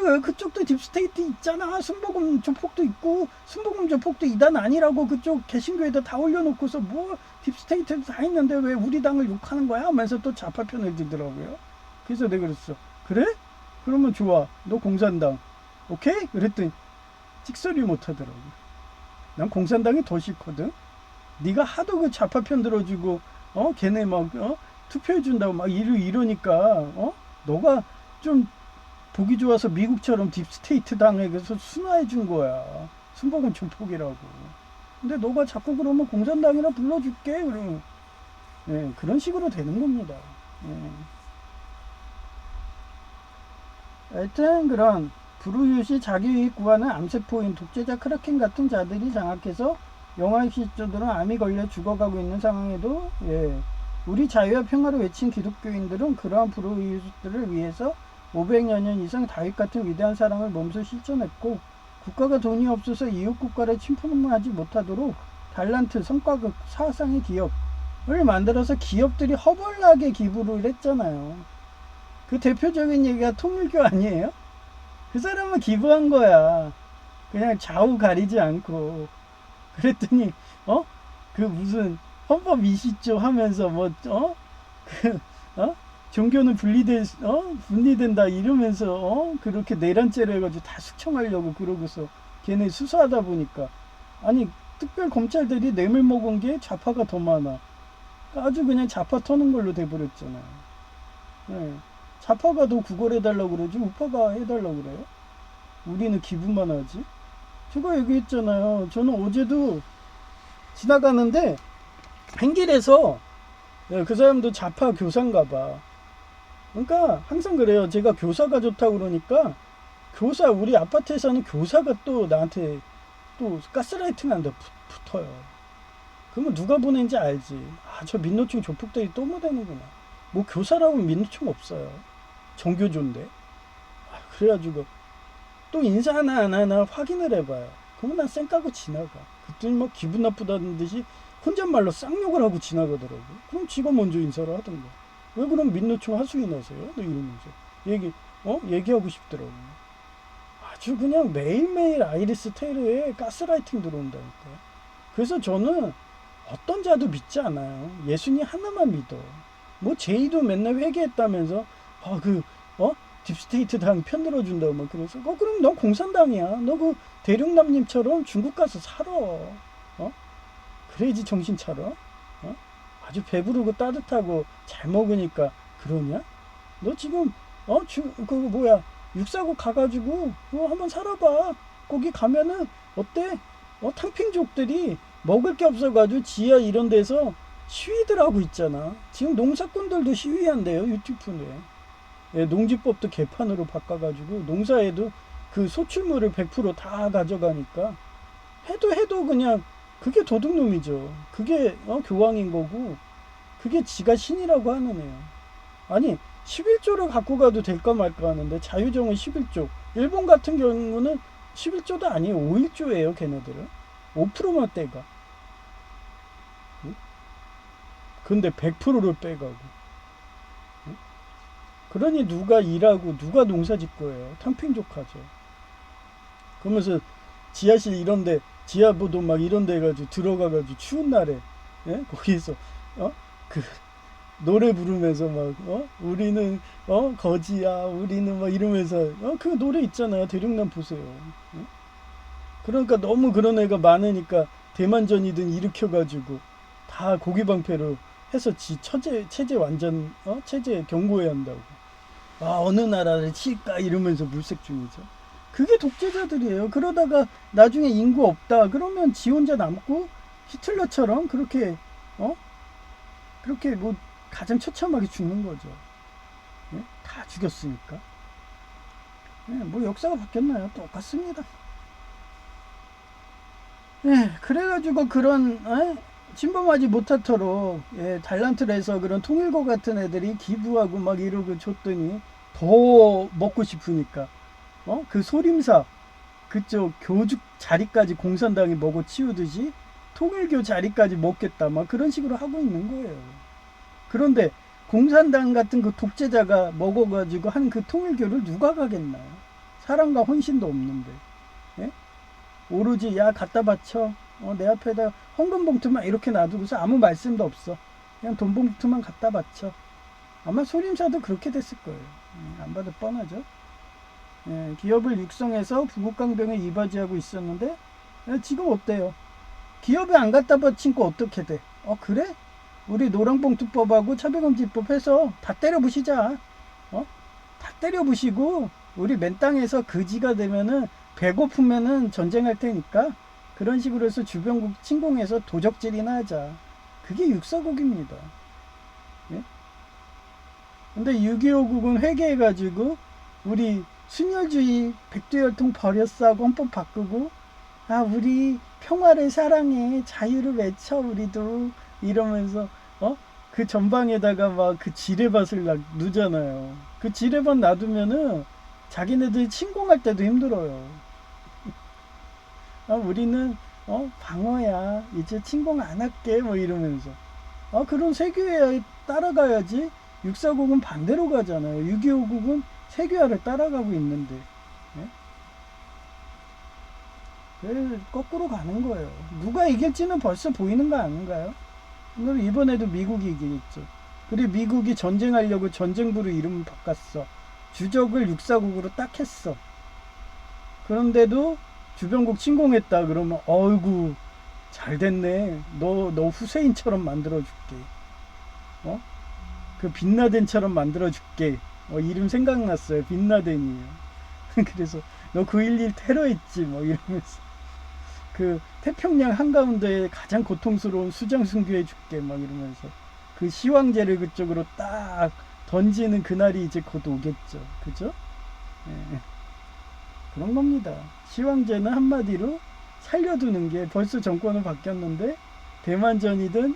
왜 그쪽도 딥스테이트 있잖아. 순복음 조폭도 있고 순복음 조폭도 이단 아니라고 그쪽 개신교에다 다 올려놓고서 뭐 딥스테이트 다 있는데 왜 우리 당을 욕하는 거야? 하면서 또 좌파 편을 들더라고요. 그래서 내가 그랬어. 그래? 그러면 좋아. 너 공산당. 오케이? 그랬더니 찍소리 못 하더라고. 난 공산당이 더 싫거든. 네가 하도 그 좌파 편 들어주고 걔네 막 투표해준다고 막 이러니까 너가 좀 보기 좋아서 미국처럼 딥스테이트 당에서 순화해준 거야. 순복음 조폭이라고. 근데 너가 자꾸 그러면 공산당이라 불러줄게. 그러면 그런 식으로 되는 겁니다. 하여튼 그런 불우이웃이 자기 유익 구하는 암세포인 독재자 크라켄 같은 자들이 장악해서 영아실조들은 암이 걸려 죽어가고 있는 상황에도 우리 자유와 평화를 외친 기독교인들은 그러한 불우이웃들을 위해서 500여 년 이상 다윗 같은 위대한 사랑을 몸소 실천했고 국가가 돈이 없어서 이웃 국가를 침범하지 못하도록 달란트, 성과급, 사상의 기업을 만들어서 기업들이 허벌나게 기부를 했잖아요. 그 대표적인 얘기가 통일교 아니에요? 그 사람은 기부한 거야. 그냥 좌우 가리지 않고. 그랬더니 그 무슨 헌법 20조 하면서 종교는 분리된다 이러면서 그렇게 내란죄를 해가지고 다 숙청하려고 그러고서 걔네 수사하다 보니까 아니 특별 검찰들이 뇌물 먹은 게 좌파가 더 많아. 아주 그냥 좌파 터는 걸로 돼버렸잖아요. 좌파가 더 구걸해달라고 그러지 우파가 해달라고 그래요? 우리는 기부만 하지. 제가 얘기했잖아요. 저는 어제도 지나가는데 횡길에서 그 사람도 좌파 교사인가 봐. 그러니까 항상 그래요. 제가 교사가 좋다고 그러니까 교사 우리 아파트에 사는 교사가 또 나한테 또 가스라이팅 한다 붙어요. 그러면 누가 보낸지 알지. 저 민노총 조폭들이 또 못하는구나. 뭐 교사라고 민노총 없어요. 정교조인데. 그래가지고 또 인사 하나 안 하나 확인을 해봐요. 그러면 난 쌩 까고 지나가. 그랬더니 막 기분 나쁘다는 듯이 혼잣말로 쌍욕을 하고 지나가더라고. 그럼 지가 먼저 인사를 하던가. 왜 그럼 민노총 하수인 하세요? 이러면서 얘기하고 싶더라고. 아주 그냥 매일매일 아이리스 테일에 가스라이팅 들어온다니까. 그래서 저는 어떤 자도 믿지 않아요. 예수님 하나만 믿어. 뭐 제이도 맨날 회개했다면서 어 딥스테이트 당 편들어준다고 막 그래서 그럼 너 공산당이야. 너 그 대륙남님처럼 중국 가서 살아. 그래야지 정신 차려. 아주 배부르고 따뜻하고 잘 먹으니까 그러냐? 너 지금 그 뭐야 육사국 가가지고 한번 살아봐. 거기 가면은 어때? 탕핑족들이 먹을 게 없어가지고 지하 이런 데서 시위들 하고 있잖아. 지금 농사꾼들도 시위한대요. 유튜브에. 예, 농지법도 개판으로 바꿔가지고 농사에도 그 소출물을 100%다 가져가니까 해도 그냥 그게 도둑놈이죠. 그게 교황인 거고 그게 지가 신이라고 하는 애요. 아니 11조를 갖고 가도 될까 말까 하는데 자유정은 11조. 일본 같은 경우는 11조도 아니에요. 5일조예요. 걔네들은 5%만 떼가. 응? 근데 100%를 빼가고. 응? 그러니 누가 일하고 누가 농사 짓고 해요. 탕핑족하죠. 그러면서 지하실 이런데 지하보도 막 이런데 가지고 들어가가지고 추운 날에 거기서 그 노래 부르면서 막 우리는 거지야 우리는 막 이러면서 그 노래 있잖아요. 대륙남 보세요. 그러니까 너무 그런 애가 많으니까 대만전이든 일으켜가지고 다 고기방패로 해서 체제 완전 체제 경고해야 한다고. 어느 나라를 칠까 이러면서 물색 중이죠. 그게 독재자들이에요. 그러다가 나중에 인구 없다 그러면 지 혼자 남고 히틀러처럼 그렇게 뭐 가장 처참하게 죽는 거죠. 다 죽였으니까. 뭐 역사가 바뀌었나요? 똑같습니다. 그래가지고 그런 침범하지 못하도록 달란트를 해서 그런 통일고 같은 애들이 기부하고 막 이러고 줬더니 더 먹고 싶으니까 그 소림사 그쪽 교죽 자리까지 공산당이 먹어 치우듯이 통일교 자리까지 먹겠다 막 그런 식으로 하고 있는 거예요. 그런데 공산당 같은 그 독재자가 먹어가지고 한 그 통일교를 누가 가겠나요? 사랑과 헌신도 없는데. 오로지 야 갖다 바쳐 내 앞에다 헌금 봉투만 이렇게 놔두고서 아무 말씀도 없어. 그냥 돈 봉투만 갖다 바쳐. 아마 소림사도 그렇게 됐을 거예요. 안 봐도 뻔하죠. 기업을 육성해서 부국강병에 이바지하고 있었는데 지금 어때요? 기업에 안 갖다 바친 거 어떻게 돼? 그래? 우리 노랑봉투법하고 차별금지법 해서 다 때려부시자. 다 때려부시고 우리 맨 땅에서 거지가 되면은 배고프면은 전쟁할 테니까 그런 식으로 해서 주변국 침공해서 도적질이나 하자. 그게 육사국입니다. 근데 6.25국은 회개해가지고 우리 순혈주의 백두혈통 버렸어 하고 헌법 바꾸고 우리 평화를 사랑해 자유를 외쳐 우리도 이러면서 그 전방에다가 막 그 지뢰밭을 누잖아요. 그 지뢰밭 놔두면은 자기네들 침공할 때도 힘들어요. 우리는 방어야 이제 침공 안 할게 뭐 이러면서 그런 세계에 따라가야지. 6.4국은 반대로 가잖아요. 6.25국은 세계화를 따라가고 있는데 거꾸로 가는 거예요. 누가 이길지는 벌써 보이는 거 아닌가요? 이번에도 미국이 이기겠죠. 그리고 미국이 전쟁하려고 전쟁부로 이름을 바꿨어. 주적을 6.4국으로 딱 했어. 그런데도 주변국 침공했다 그러면 어이구 잘 됐네. 너 후세인처럼 만들어줄게. 그 빈라덴처럼 만들어줄게. 이름 생각났어요. 빈라덴이에요. 그래서 너 9.11 테러했지 뭐 이러면서 그 태평양 한가운데에 가장 고통스러운 수장 순교해줄게 막 이러면서 그 시황제를 그쪽으로 딱 던지는 그날이 이제 곧 오겠죠. 그죠? 그런 겁니다. 시황제는 한마디로 살려두는 게 벌써 정권은 바뀌었는데 대만전이든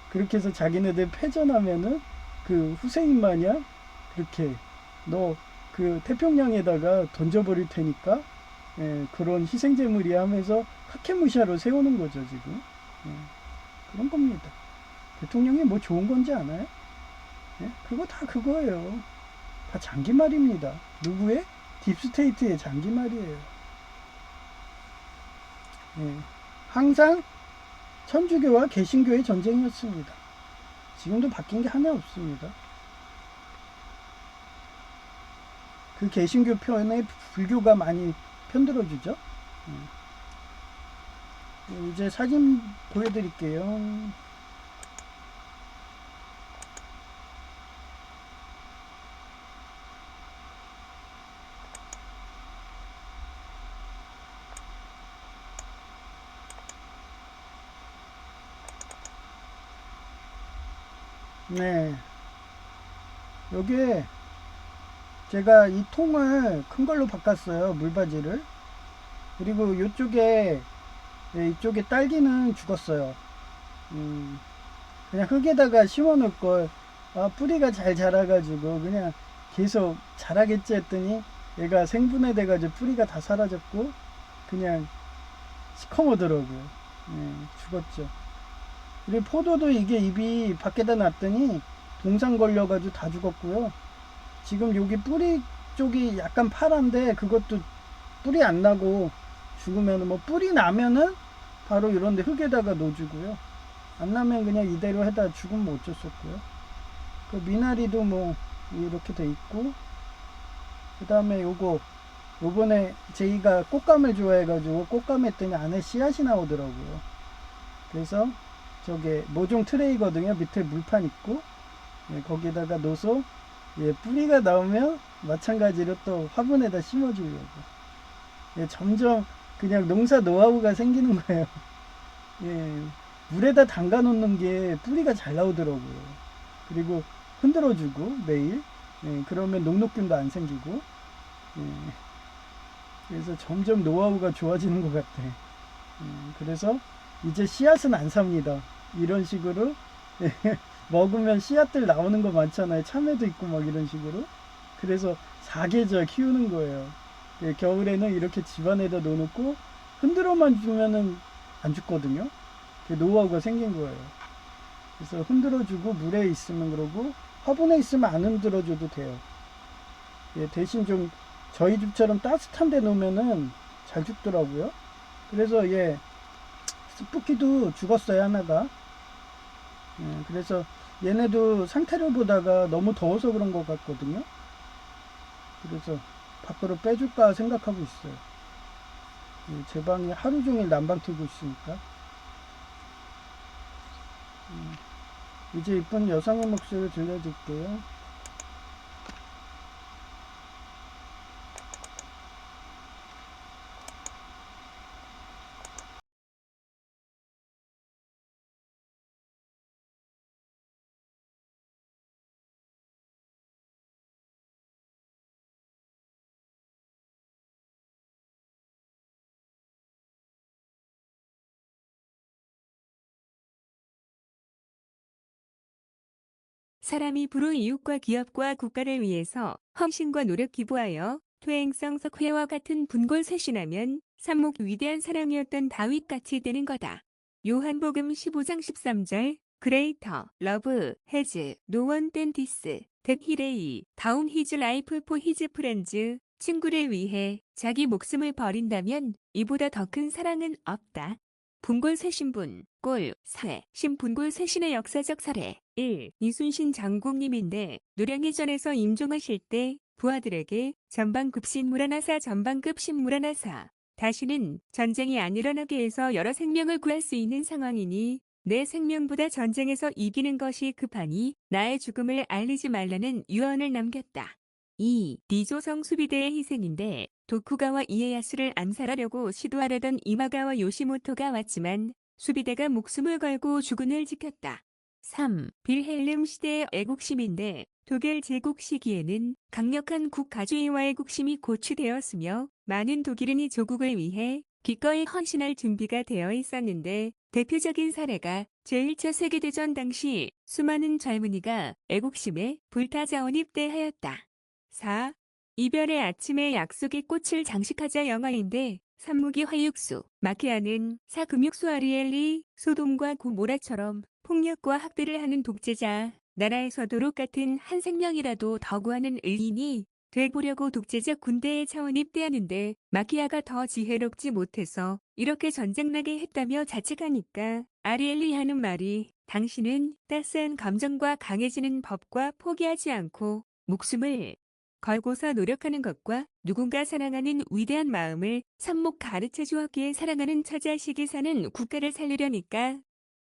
그렇게 해서 자기네들 패전하면은 그 후세인 마냥 그렇게 너 그 태평양에다가 던져버릴 테니까 그런 희생제물이야 하면서 카케무샤로 세우는 거죠 지금. 그런 겁니다. 대통령이 뭐 좋은 건지 아나요? 그거 다 그거예요. 다 장기말입니다. 누구의? 딥스테이트의 장기말이에요. 항상 천주교와 개신교의 전쟁이었습니다. 지금도 바뀐 게 하나 없습니다. 그 개신교 편에 불교가 많이 편들어주죠. 이제 사진 보여드릴게요. 네, 여기에 제가 이 통을 큰 걸로 바꿨어요. 물바지를. 그리고 이쪽에, 네, 이쪽에 딸기는 죽었어요. 그냥 흙에다가 심어 놓을 걸. 아, 뿌리가 잘 자라가지고 그냥 계속 자라겠지 했더니 얘가 생분해 돼가지고 뿌리가 다 사라졌고 그냥 시커머더라고요. 네, 죽었죠. 그리고 포도도 이게 잎이 밖에다 놨더니 동상 걸려가지고 다 죽었고요. 지금 여기 뿌리 쪽이 약간 파란데 그것도 뿌리 안 나고 죽으면 뭐 뿌리 나면은 바로 이런데 흙에다가 놓아주고요. 안 나면 그냥 이대로 해다 죽으면 뭐 어쩔 수 없고요. 그 미나리도 뭐 이렇게 돼 있고, 그 다음에 요번에 제이가 꽃감을 좋아해가지고 꽃감 했더니 안에 씨앗이 나오더라고요. 그래서 저게 모종 트레이거든요. 밑에 물판 있고, 예, 거기다가 넣어서 예, 뿌리가 나오면 마찬가지로 또 화분에다 심어주려고. 예, 점점 그냥 농사 노하우가 생기는 거예요. 예, 물에다 담가 놓는 게 뿌리가 잘 나오더라고요. 그리고 흔들어주고 매일. 예, 그러면 녹록균도 안 생기고. 예, 그래서 점점 노하우가 좋아지는 것 같아. 그래서 이제 씨앗은 안 삽니다. 이런 식으로 예, 먹으면 씨앗들 나오는 거 많잖아요. 참외도 있고 막 이런 식으로. 그래서 사계절 키우는 거예요. 예, 겨울에는 이렇게 집안에다 놓고 흔들어만 주면은 안 죽거든요. 노하우가 생긴 거예요. 그래서 흔들어주고 물에 있으면 그러고 화분에 있으면 안 흔들어줘도 돼요. 예, 대신 좀 저희 집처럼 따뜻한 데 놓으면은 잘 죽더라고요. 그래서 예, 스푸키도 죽었어요, 하나가. 예, 그래서 얘네도 상태를 보다가 너무 더워서 그런 것 같거든요. 그래서 밖으로 빼줄까 생각하고 있어요. 예, 제 방이 하루 종일 난방 틀고 있으니까. 이제 이쁜 여성의 목소리를 들려드릴게요. 사람이 부로 이웃과 기업과 국가를 위해서 헌신과 노력 기부하여 퇴행성 석회와 같은 분골 쇄신하면 삽목 위대한 사랑이었던 다윗같이 되는 거다. 요한복음 15장 13절 그레이터 러브 해즈 노원 댄티스 덱 히레이 다운 히즈 라이프 포 히즈 프렌즈 친구를 위해 자기 목숨을 버린다면 이보다 더 큰 사랑은 없다. 분골 쇄신분, 꼴, 쇄, 신분골 쇄신의 역사적 사례 1. 이순신 장군님인데 노량해전에서 임종하실 때 부하들에게 전방급 신무라나사 전방급 신무라나사 다시는 전쟁이 안 일어나게 해서 여러 생명을 구할 수 있는 상황이니 내 생명보다 전쟁에서 이기는 것이 급하니 나의 죽음을 알리지 말라는 유언을 남겼다. 2. 니조성 수비대의 희생인데 도쿠가와 이에야스를 암살하려고 시도하려던 이마가와 요시모토가 왔지만 수비대가 목숨을 걸고 주군을 지켰다. 3. 빌헬름 시대의 애국심인데 독일 제국 시기에는 강력한 국가주의와 애국심이 고취되었으며 많은 독일인이 조국을 위해 기꺼이 헌신할 준비가 되어 있었는데 대표적인 사례가 제1차 세계대전 당시 수많은 젊은이가 애국심에 불타 자원입대하였다. 4. 이별의 아침에 약속의 꽃을 장식하자 영화인데 산무기 화육수, 마키아는 사금육수 아리엘리, 소돔과 고모라처럼 폭력과 학대를 하는 독재자, 나라에서 도록 같은 한 생명이라도 더 구하는 의인이 되보려고 독재자 군대에 차원 입대하는데 마키아가 더 지혜롭지 못해서 이렇게 전쟁나게 했다며 자책하니까 아리엘리 하는 말이 당신은 따스한 감정과 강해지는 법과 포기하지 않고 목숨을 걸고서 노력하는 것과 누군가 사랑하는 위대한 마음을 삽목 가르쳐 주었기에 사랑하는 처자식이 사는 국가를 살리려니까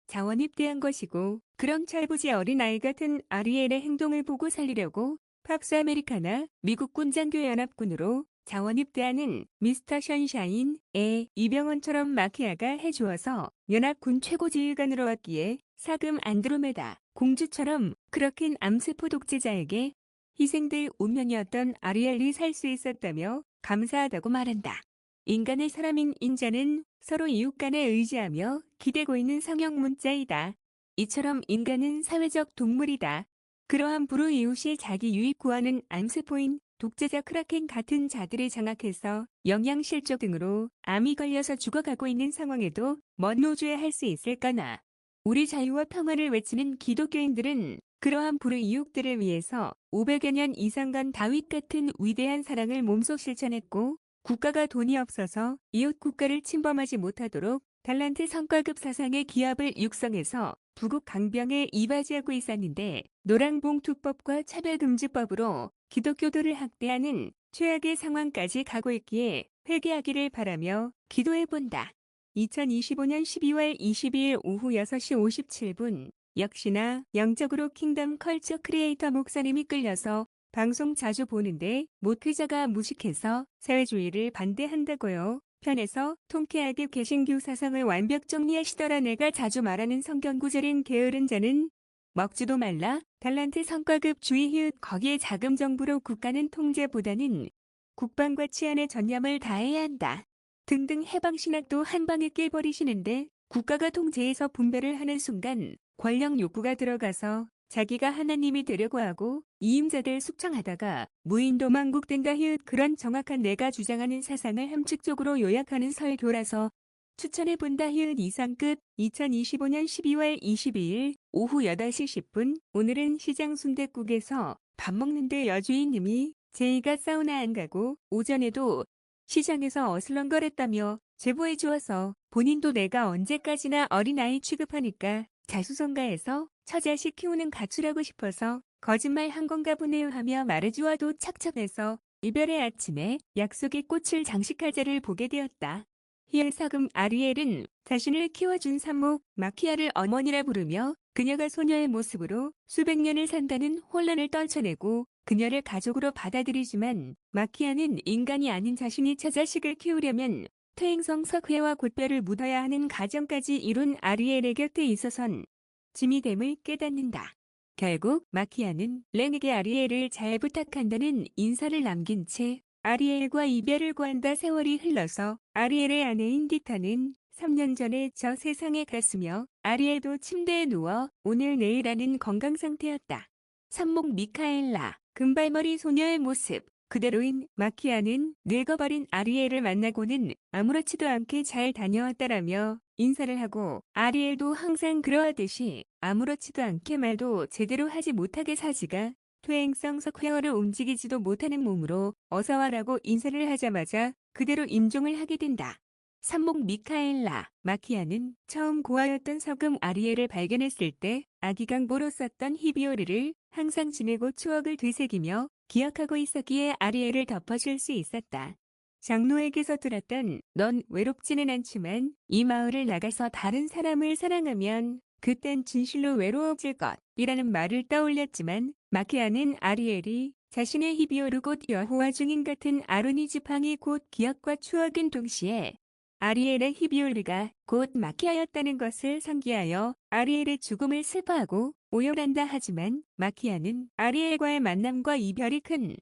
자원 입대한 것이고 그런 철부지 어린아이 같은 아리엘의 행동을 보고 살리려고 팝스 아메리카나 미국 군장교 연합군으로 자원 입대하는 미스터 션샤인의 이병헌처럼 마키아가 해주어서 연합군 최고 지휘관으로 왔기에 사금 안드로메다 공주처럼 그렇긴 암세포 독재자에게 희생될 운명이었던 아리엘이 살 수 있었다며 감사하다고 말한다. 인간의 사람인 인자는 서로 이웃 간에 의지하며 기대고 있는 성형 문자이다. 이처럼 인간은 사회적 동물이다. 그러한 불우이웃이 자기 유익 구하는 암세포인 독재자 크라켄 같은 자들을 장악해서 영양실조 등으로 암이 걸려서 죽어가고 있는 상황에도 먼노주에 할 수 있을까나. 우리 자유와 평화를 외치는 기독교인들은 그러한 불우이웃들을 위해서 500여 년 이상간 다윗 같은 위대한 사랑을 몸소 실천했고 국가가 돈이 없어서 이웃 국가를 침범하지 못하도록 달란트 성과급 사상의 기업을 육성해서 부국 강병에 이바지하고 있었는데 노랑봉투법과 차별금지법으로 기독교도를 학대하는 최악의 상황까지 가고 있기에 회개하기를 바라며 기도해본다. 2025년 12월 22일 오후 6시 57분 역시나 영적으로 킹덤 컬처 크리에이터 목사님이 끌려서 방송 자주 보는데 목회자가 무식해서 사회주의를 반대한다고요. 편에서 통쾌하게 개신교 사상을 완벽 정리하시더라. 내가 자주 말하는 성경 구절인 게으른 자는 먹지도 말라. 달란트 성과급 주의 히읗 거기에 자금 정부로 국가는 통제보다는 국방과 치안에 전념을 다해야 한다. 등등 해방신학도 한 방에 깨버리시는데 국가가 통제해서 분배를 하는 순간 권력 욕구가 들어가서 자기가 하나님이 되려고 하고 이임자들 숙청하다가 무인도망국된다 히읗 그런 정확한 내가 주장하는 사상을 함축적으로 요약하는 설교라서 추천해본다 히읗 이상 끝. 2025년 12월 22일 오후 8시 10분 오늘은 시장 순댓국에서 밥 먹는데 여주인님이 제이가 사우나 안 가고 오전에도 시장에서 어슬렁거렸다며 제보해 주어서 본인도 내가 언제까지나 어린아이 취급하니까 자수성가해서 처자식 키우는 가출하고 싶어서 거짓말 한 건가 보네요 하며 말해주어도 척척해서 이별의 아침에 약속의 꽃을 장식할 자를 보게 되었다. 히엘사금 아리엘은 자신을 키워준 산목 마키아를 어머니라 부르며 그녀가 소녀의 모습으로 수백 년을 산다는 혼란을 떨쳐내고 그녀를 가족으로 받아들이지만 마키아는 인간이 아닌 자신이 처자식을 키우려면 퇴행성 석회와 곧뼈를 묻어야 하는 가정까지 이룬 아리엘의 곁에 있어선 짐이 됨을 깨닫는다. 결국 마키아는 렌에게 아리엘을 잘 부탁한다는 인사를 남긴 채 아리엘과 이별을 고한다. 세월이 흘러서 아리엘의 아내인 디타는 3년 전에 저 세상에 갔으며 아리엘도 침대에 누워 오늘 내일 하는 건강 상태였다. 산목 미카엘라 금발머리 소녀의 모습 그대로인 마키아는 늙어버린 아리엘을 만나고는 아무렇지도 않게 잘 다녀왔다라며 인사를 하고 아리엘도 항상 그러하듯이 아무렇지도 않게 말도 제대로 하지 못하게 사지가 퇴행성 석회화를 움직이지도 못하는 몸으로 어서와라고 인사를 하자마자 그대로 임종을 하게 된다. 산목 미카엘라 마키아는 처음 고아였던 서금 아리엘을 발견했을 때 아기강보로 썼던 히비오르를 항상 지내고 추억을 되새기며 기억하고 있었기에 아리엘을 덮어줄 수 있었다. 장로에게서 들었던 넌 외롭지는 않지만 이 마을을 나가서 다른 사람을 사랑하면 그땐 진실로 외로워질 것이라는 말을 떠올렸지만 마키아는 아리엘이 자신의 히비오르 곧 여호와 증인 같은 아로니 지팡이 곧 기억과 추억인 동시에 아리엘의 히비오르가 곧 마키아였다는 것을 상기하여 아리엘의 죽음을 슬퍼하고 오열한다 하지만 마키아는 아리엘과의 만남과 이별이 큰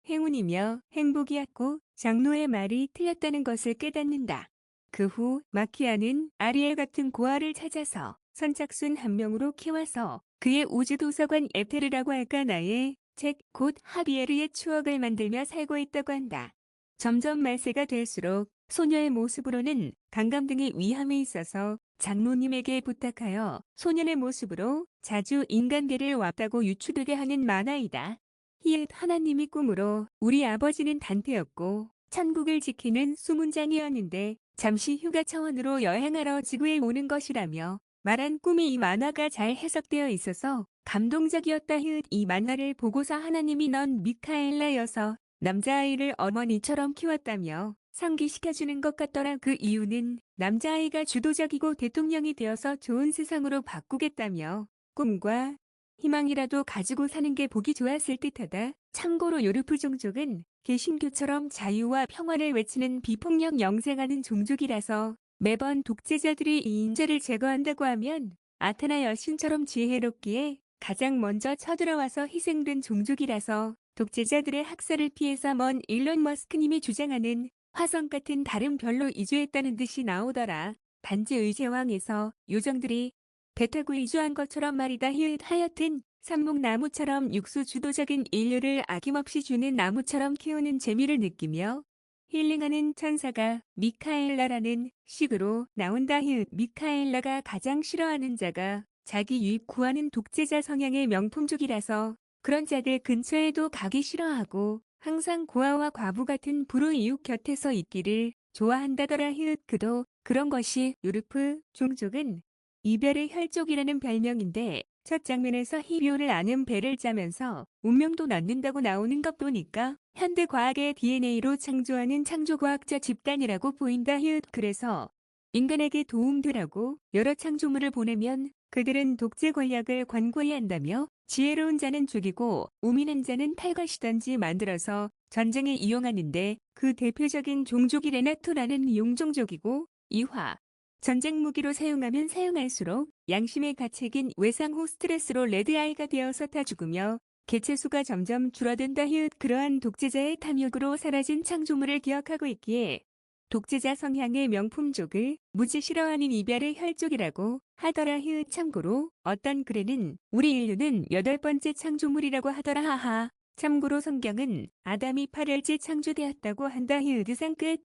행운이며 행복이었고 장로의 말이 틀렸다는 것을 깨닫는다. 그 후 마키아는 아리엘 같은 고아를 찾아서 선착순 한 명으로 키워서 그의 우주도서관 에페르라고 할까 나의 책 곧 하비에르의 추억을 만들며 살고 있다고 한다. 점점 말세가 될수록 소녀의 모습으로는 강감 등의 위함에 있어서 장로님에게 부탁하여 소년의 모습으로 자주 인간계를 왔다고 유추되게 하는 만화이다. 히읗 하나님이 꿈으로 우리 아버지는 단테였고 천국을 지키는 수문장이었는데 잠시 휴가 차원으로 여행하러 지구에 오는 것이라며 말한 꿈이 이 만화가 잘 해석되어 있어서 감동적이었다. 이 만화를 보고서 하나님이 넌 미카엘라여서 남자아이를 어머니처럼 키웠다며 상기시켜주는 것 같더라. 그 이유는 남자아이가 주도적이고 대통령이 되어서 좋은 세상으로 바꾸겠다며 꿈과 희망이라도 가지고 사는 게 보기 좋았을 듯하다. 참고로 요르프 종족은 개신교처럼 자유와 평화를 외치는 비폭력 영생하는 종족이라서 매번 독재자들이 이 인재를 제거한다고 하면 아테나 여신처럼 지혜롭기에 가장 먼저 쳐들어와서 희생된 종족이라서 독재자들의 학살을 피해서 먼 일론 머스크님이 주장하는 화성 같은 달은 별로 이주했다는 듯이 나오더라. 단지 의제왕에서 요정들이 배 타고 이주한 것처럼 말이다. 하여튼 삽목나무처럼 육수 주도적인 인류를 아낌없이 주는 나무처럼 키우는 재미를 느끼며 힐링하는 천사가 미카엘라라는 식으로 나온다. 미카엘라가 가장 싫어하는 자가 자기 유입 구하는 독재자 성향의 명품족이라서 그런 자들 근처에도 가기 싫어하고 항상 고아와 과부 같은 불우이웃 곁에서 있기를 좋아한다더라. 그도 그런 것이 요르프 종족은 이별의 혈족이라는 별명인데 첫 장면에서 히비오를 아는 배를 짜면서 운명도 낳는다고 나오는 것 보니까 현대 과학의 DNA로 창조하는 창조과학자 집단이라고 보인다. 그래서 인간에게 도움되라고 여러 창조물을 보내면 그들은 독재 권력을 권고히 한다며 지혜로운 자는 죽이고 우민한 자는 탈과시던지 만들어서 전쟁에 이용하는데 그 대표적인 종족이 레나토라는 용종족이고 이화 전쟁 무기로 사용하면 사용할수록 양심의 가책인 외상후 스트레스로 레드아이가 되어서 타 죽으며 개체수가 점점 줄어든다. 그러한 독재자의 탐욕으로 사라진 창조물을 기억하고 있기에 독재자 성향의 명품족을 무지 싫어하는 이별의 혈족이라고 하더라. 참고로 어떤 글에는 우리 인류는 8번째 창조물이라고 하더라. 하하. 참고로 성경은 아담이 8일째 창조되었다고 한다. 드상 끝.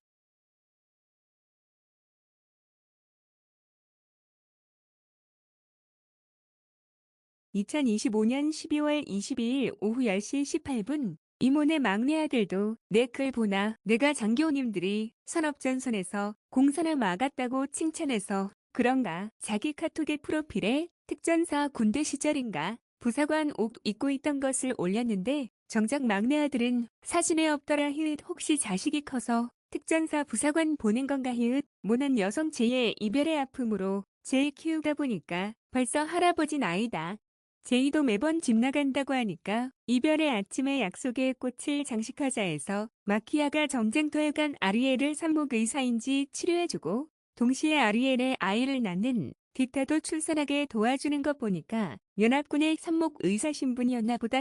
2025년 12월 22일 오후 10시 18분 이모네 막내 아들도 내 글 보나 내가 장교님들이 산업전선에서 공사나 막았다고 칭찬해서 그런가 자기 카톡의 프로필에 특전사 군대 시절인가 부사관 옷 입고 있던 것을 올렸는데 정작 막내 아들은 사진에 없더라. 혹시 자식이 커서 특전사 부사관 보낸 건가. 모난 여성 제이의 이별의 아픔으로 제이 키우다 보니까 벌써 할아버지 나이다. 제이도 매번 집 나간다고 하니까 이별의 아침에 약속의 꽃을 장식하자 해서 마키아가 전쟁터에 간 아리엘을 산목 의사인지 치료해주고 동시에 아리엘의 아이를 낳는 디타도 출산하게 도와주는 것 보니까 연합군의 산목 의사 신분이었나 보다.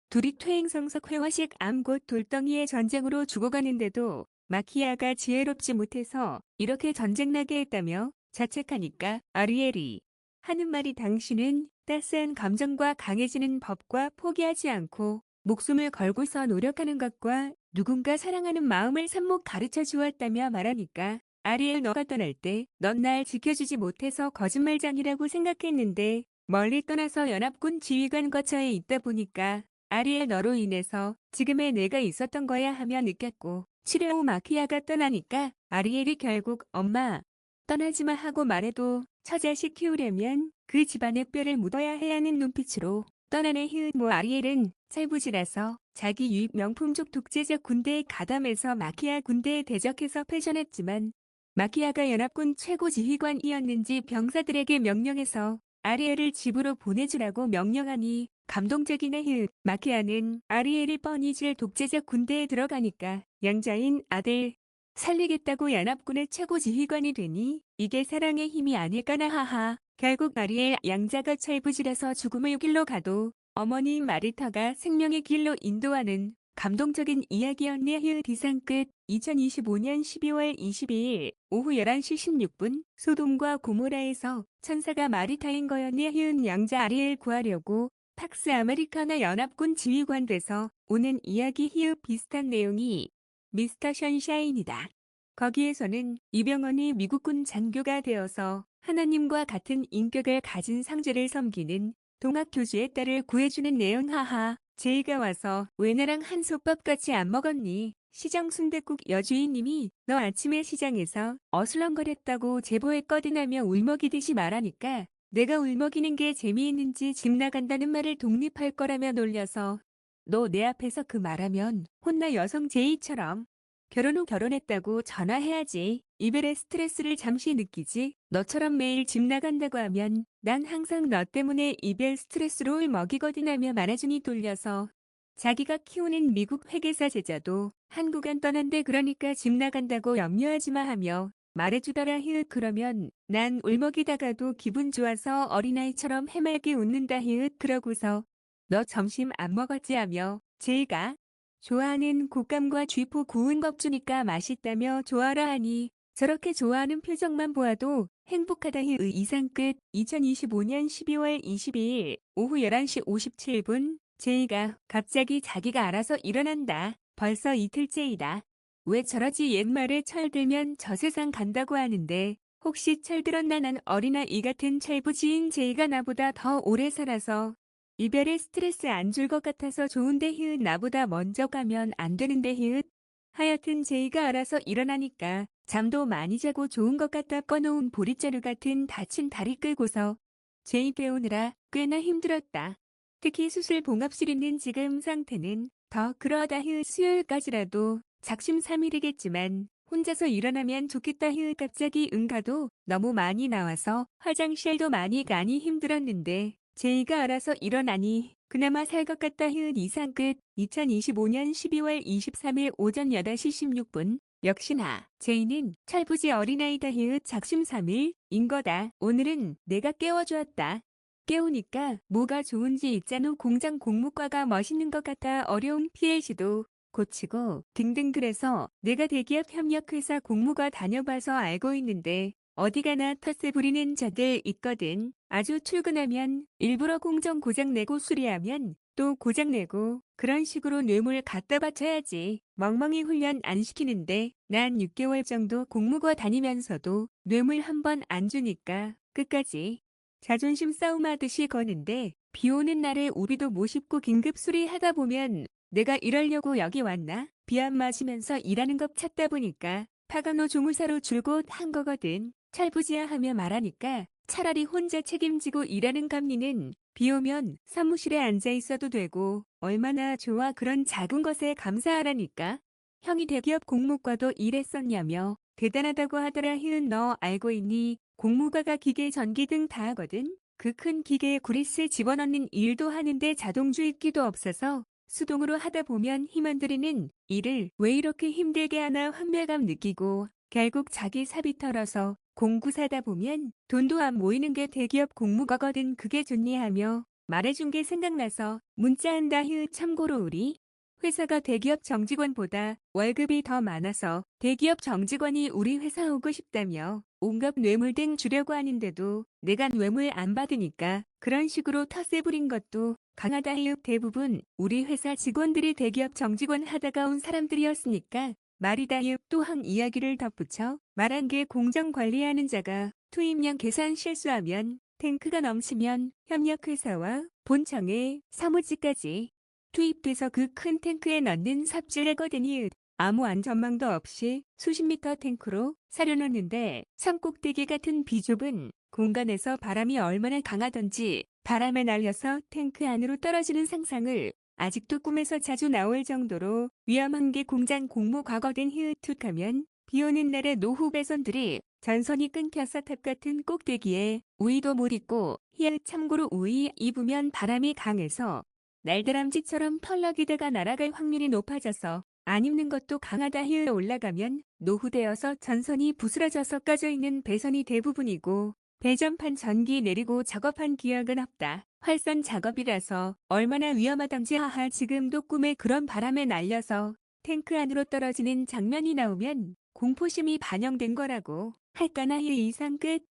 둘이 퇴행성석 회화식 암곳 돌덩이의 전쟁으로 죽어가는데도 마키아가 지혜롭지 못해서 이렇게 전쟁나게 했다며 자책하니까 아리엘이 하는 말이 당신은 따스한 감정과 강해지는 법과 포기하지 않고 목숨을 걸고서 노력하는 것과 누군가 사랑하는 마음을 삽목 가르쳐 주었다며 말하니까 아리엘 너가 떠날 때 넌 날 지켜주지 못해서 거짓말장이라고 생각했는데 멀리 떠나서 연합군 지휘관 거처에 있다 보니까 아리엘 너로 인해서 지금의 내가 있었던 거야 하며 느꼈고 치료 후 마키아가 떠나니까 아리엘이 결국 엄마 떠나지마 하고 말해도 처자식 키우려면 그 집안의 뼈를 묻어야 해야 하는 눈빛으로 떠나네. 아리엘은 철부지라서 자기 유입 명품족 독재적 군대에 가담해서 마키아 군대에 대적해서 패전했지만 마키아가 연합군 최고 지휘관이었는지 병사들에게 명령해서 아리엘을 집으로 보내주라고 명령하니 감동적이네. 마키아는 아리엘이 뻔히질 독재적 군대에 들어가니까 양자인 아들 살리겠다고 연합군의 최고 지휘관이 되니 이게 사랑의 힘이 아닐까나. 하하. 결국 아리엘 양자가 철부지라서 죽음의 길로 가도 어머니 마리타가 생명의 길로 인도하는 감동적인 이야기였네. 디상 끝. 2025년 12월 22일 오후 11시 16분 소돔과 고모라에서 천사가 마리타인 거였네. 양자 아리엘 구하려고 팍스 아메리카나 연합군 지휘관 돼서 오는 이야기. 비슷한 내용이 미스터 션샤인이다. 거기에서는 이병헌이 미국군 장교가 되어서 하나님과 같은 인격을 가진 상제를 섬기는 동학교주의 딸을 구해주는 내용. 하하. 제이가 와서 왜 나랑 한솥밥 같이 안 먹었니? 시장 순댓국 여주인님이 너 아침에 시장에서 어슬렁거렸다고 제보했거든 하며 울먹이듯이 말하니까 내가 울먹이는 게 재미있는지 집 나간다는 말을 독립할 거라며 놀려서 너 내 앞에서 그 말하면 혼나 여성 제이처럼 결혼 후 결혼했다고 전화해야지. 이별의 스트레스를 잠시 느끼지. 너처럼 매일 집 나간다고 하면 난 항상 너 때문에 이별 스트레스로 울먹이거든 하며 말아주니 돌려서 자기가 키우는 미국 회계사 제자도 한국안 떠난대 그러니까 집 나간다고 염려하지 마 하며 말해주더라. 히읗 그러면 난 울먹이다가도 기분 좋아서 어린아이처럼 해맑게 웃는다. 히읗 그러고서 너 점심 안 먹었지 하며 제이가 좋아하는 곶감과 쥐포 구운 것 주니까 맛있다며 좋아라 하니 저렇게 좋아하는 표정만 보아도 행복하다. 히읗 이상 끝. 2025년 12월 22일 오후 11시 57분 제이가 갑자기 자기가 알아서 일어난다. 벌써 이틀째이다. 왜 저러지? 옛말에 철들면 저 세상 간다고 하는데 혹시 철들었나? 난 어린아이 같은 철부지인 제이가 나보다 더 오래 살아서 이별에 스트레스 안 줄 것 같아서 좋은데 히읗 나보다 먼저 가면 안 되는데 히읗 하여튼 제이가 알아서 일어나니까 잠도 많이 자고 좋은 것 같다. 꺼놓은 보릿자루 같은 다친 다리 끌고서 제이 빼오느라 꽤나 힘들었다. 특히 수술 봉합실 있는 지금 상태는 더 그러하다. 히읗 수요일까지라도 작심 삼일이겠지만 혼자서 일어나면 좋겠다. 히읗 갑자기 응가도 너무 많이 나와서 화장실도 많이 가니 힘들었는데 제이가 알아서 일어나니 그나마 살 것 같다. 히읗 이상 끝. 2025년 12월 23일 오전 8시 16분 역시나 제이는 철부지 어린아이다. 히읗 작심 삼일인 거다. 오늘은 내가 깨워주었다. 깨우니까 뭐가 좋은지 있잖아. 공장 공무과가 멋있는 것 같아. 어려운 PLC도 고치고 등등. 그래서 내가 대기업 협력회사 공무과 다녀봐서 알고 있는데 어디 가나 텃세 부리는 자들 있거든. 아주 출근하면 일부러 공정 고장 내고 수리하면 또 고장 내고 그런 식으로 뇌물 갖다 바쳐야지. 멍멍이 훈련 안 시키는데 난 6개월 정도 공무과 다니면서도 뇌물 한 번 안 주니까 끝까지 자존심 싸움하듯이 거는데 비 오는 날에 우비도 못 입고 긴급 수리하다 보면 내가 이러려고 여기 왔나? 비 안 맞으면서 일하는 것 찾다 보니까 파가노 조무사로 줄곧 한 거거든. 철부지야 하며 말하니까 차라리 혼자 책임지고 일하는 감리는 비 오면 사무실에 앉아 있어도 되고 얼마나 좋아. 그런 작은 것에 감사하라니까. 형이 대기업 공무과도 일했었냐며 대단하다고 하더라. 히읗 너 알고 있니? 공무과가 기계 전기 등 다 하거든. 그 큰 기계에 구리스 집어넣는 일도 하는데 자동 주입기도 없어서 수동으로 하다 보면 힘안 들이는 일을 왜 이렇게 힘들게 하나 환멸감 느끼고 결국 자기 사비 털어서 공구 사다 보면 돈도 안 모이는 게 대기업 공무과거든. 그게 좋니 하며 말해준 게 생각나서 문자한다. 히읗 참고로 우리 회사가 대기업 정직원보다 월급이 더 많아서 대기업 정직원이 우리 회사 오고 싶다며 온갖 뇌물 등 주려고 하는데도 내가 뇌물 안 받으니까 그런 식으로 텃세 부린 것도 강하다. 히읗 대부분 우리 회사 직원들이 대기업 정직원 하다가 온 사람들이었으니까 말이다. 히읗 또한 이야기를 덧붙여 말한 게 공정 관리하는 자가 투입량 계산 실수하면 탱크가 넘치면 협력회사와 본청에 사무직까지 투입돼서 그 큰 탱크에 넣는 삽질하거든. 히읗 아무 안전망도 없이 수십 미터 탱크로 사려놓는데 산 꼭대기 같은 비좁은 공간에서 바람이 얼마나 강하던지 바람에 날려서 탱크 안으로 떨어지는 상상을 아직도 꿈에서 자주 나올 정도로 위험한 게 공장 공무과거든. 히읗 툭하면 비 오는 날에 노후 배선들이 전선이 끊겨서 탑 같은 꼭대기에 우의도 못 입고 히읗 참고로 우의 입으면 바람이 강해서 날다람쥐처럼 펄럭이다가 날아갈 확률이 높아져서 안 입는 것도 강하다. 히읗 올라가면 노후되어서 전선이 부스러져서 꺼져 있는 배선이 대부분이고 배전판 전기 내리고 작업한 기억은 없다. 활선 작업이라서 얼마나 위험하던지. 하하 지금도 꿈에 그런 바람에 날려서 탱크 안으로 떨어지는 장면이 나오면 공포심이 반영된 거라고 할까나. 히읗 이상 끝.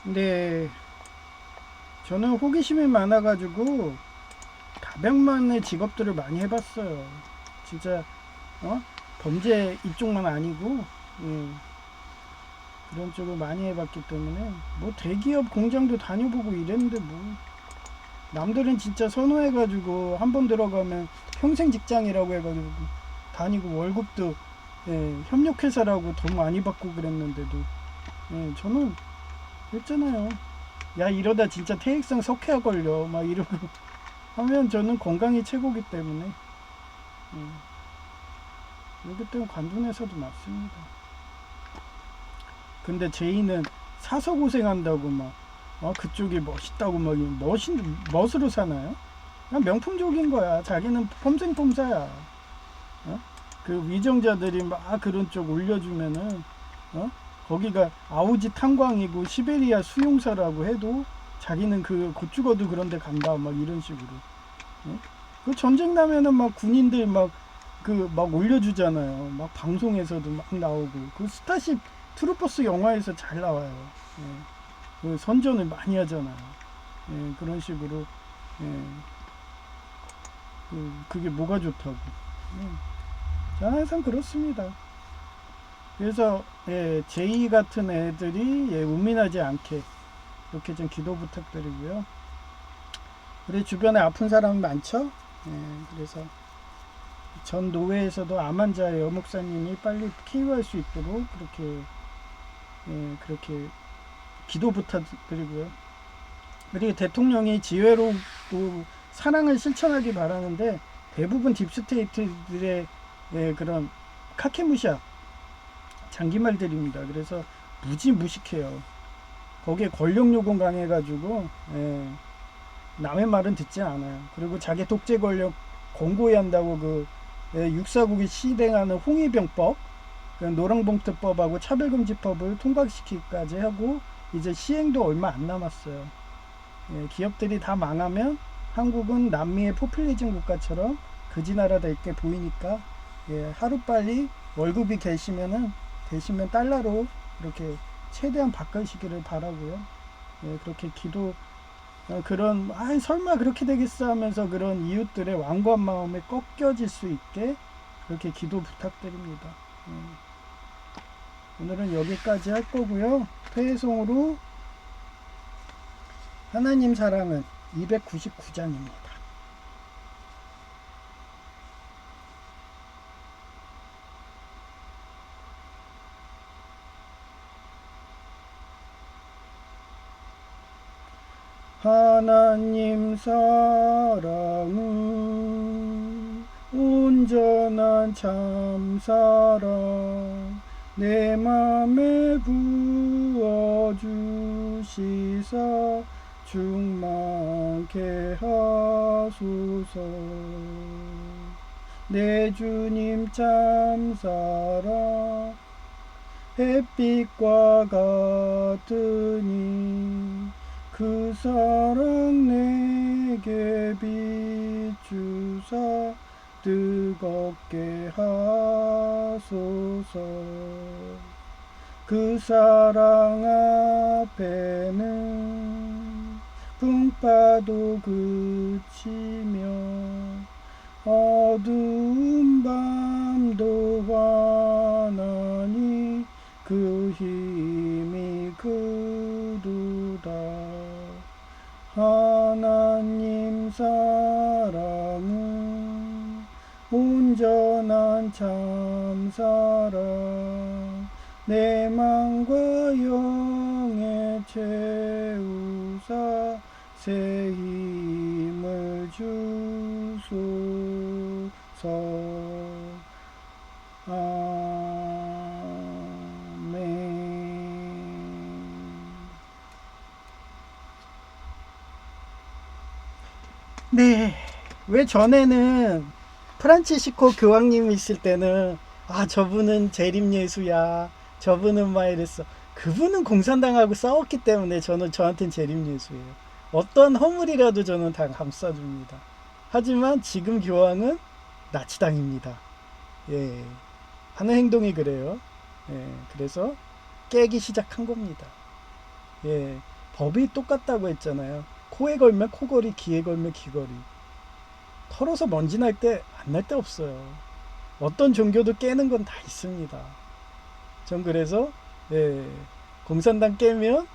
네, 저는 호기심이 많아가지고 다백만의 직업들을 많이 해봤어요. 진짜 범죄 이쪽만 아니고 예, 그런 쪽을 많이 해봤기 때문에 뭐 대기업 공장도 다녀보고 이랬는데 뭐 남들은 진짜 선호해가지고 한 번 들어가면 평생 직장이라고 해가지고 다니고 월급도 예, 협력회사라고 돈 많이 받고 그랬는데도 예, 저는 했잖아요. 야 이러다 진짜 퇴행성 석회화 걸려 막 이러고 하면 저는 건강이 최고기 때문에 그렇기 때문에 관둔회사도 맞습니다. 근데 제이는 사서 고생한다고 막 그쪽이 멋있다고 막 멋으로 사나요? 그냥 명품족인 거야. 자기는 폼생폼사야. 그 위정자들이 막 그런 쪽 올려주면은 거기가 아우지 탄광이고 시베리아 수용사라고 해도 자기는 곧 죽어도 그런데 간다 막 이런 식으로. 그 전쟁 나면은 막 군인들 막 올려주잖아요. 막 방송에서도 막 나오고 그 스타쉽 트루퍼스 영화에서 잘 나와요. 그 선전을 많이 하잖아요. 그런 식으로 그게 뭐가 좋다고. 저는 항상 그렇습니다. 그래서 제이 같은 애들이 운민하지 않게 이렇게 좀 기도 부탁드리고요. 우리 주변에 아픈 사람 많죠? 그래서 전 노회에서도 암 환자의 여목사님이 빨리 쾌유할 수 있도록 그렇게 기도 부탁드리고요. 그리고 대통령이 지혜롭고 사랑을 실천하기 바라는데 대부분 딥스테이트들의 그런 카케무샤 장기말들입니다. 그래서 무지무식해요. 거기에 권력 요건 강해가지고 남의 말은 듣지 않아요. 그리고 자기 독재 권력 공고히 한다고 6사국이 시행하는 홍위병법, 노랑봉투법하고 차별금지법을 통과시키기까지 하고 이제 시행도 얼마 안 남았어요. 기업들이 다 망하면 한국은 남미의 포퓰리즘 국가처럼 거지나라 될 게 보이니까 하루빨리 월급이 되시면 달러로 이렇게 최대한 바꾸시기를 바라고요. 그렇게 기도 그런 설마 그렇게 되겠어 하면서 그런 이웃들의 완고한 마음에 꺾여질 수 있게 그렇게 기도 부탁드립니다. 오늘은 여기까지 할 거고요. 회송으로 하나님 사랑은 299장입니다. 하나님 사랑은 온전한 참사랑 내 맘에 부어주시사 충만케 하소서. 내 주님 참사랑 햇빛과 같으니 그 사랑 내게 비추사 뜨겁게 하소서. 그 사랑 앞에는 풍파도 그치며 어두운 밤도 환하니 그 힘이 그루다. 하나님 사랑은 온전한 참사랑 내 맘과 영에 채우사 새 힘을 주소서. 네, 왜 전에는 프란치스코 교황님 있을 때는 저분은 재림예수야, 저분은 막 이랬어. 그분은 공산당하고 싸웠기 때문에 저한테는 재림예수예요. 어떤 허물이라도 저는 다 감싸줍니다. 하지만 지금 교황은 나치당입니다. 하는 행동이 그래요. 그래서 깨기 시작한 겁니다. 법이 똑같다고 했잖아요. 코에 걸면 코걸이, 귀에 걸면 귀걸이. 털어서 먼지 날 때 안 날 때 없어요. 어떤 종교도 깨는 건 다 있습니다. 전 그래서 공산당 깨면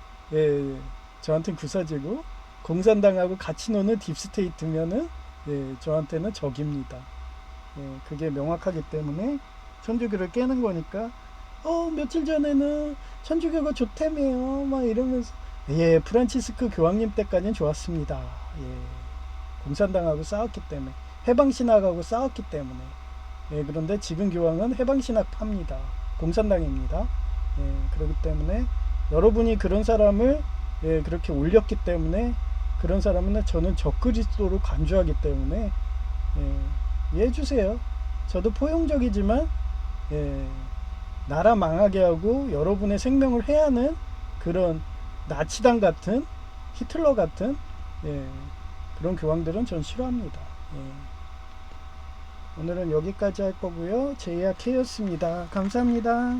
저한테는 구사제고, 공산당하고 같이 노는 딥스테이트면은 저한테는 적입니다. 그게 명확하기 때문에 천주교를 깨는 거니까 며칠 전에는 천주교가 좋다며요 막 이러면서 예, 프란치스크 교황님 때까지는 좋았습니다. 예, 공산당하고 싸웠기 때문에 해방신학하고 싸웠기 때문에 예, 그런데 지금 교황은 해방신학파입니다. 공산당입니다. 예, 그렇기 때문에 여러분이 그런 사람을 예, 그렇게 올렸기 때문에 그런 사람은 저는 적그리스도로 간주하기 때문에 예, 이해해 주세요. 저도 포용적이지만 예, 나라 망하게 하고 여러분의 생명을 해하는 그런 나치당 같은 히틀러 같은 예, 그런 교황들은 전 싫어합니다. 예. 오늘은 여기까지 할 거고요. 제이아케이였습니다. 감사합니다.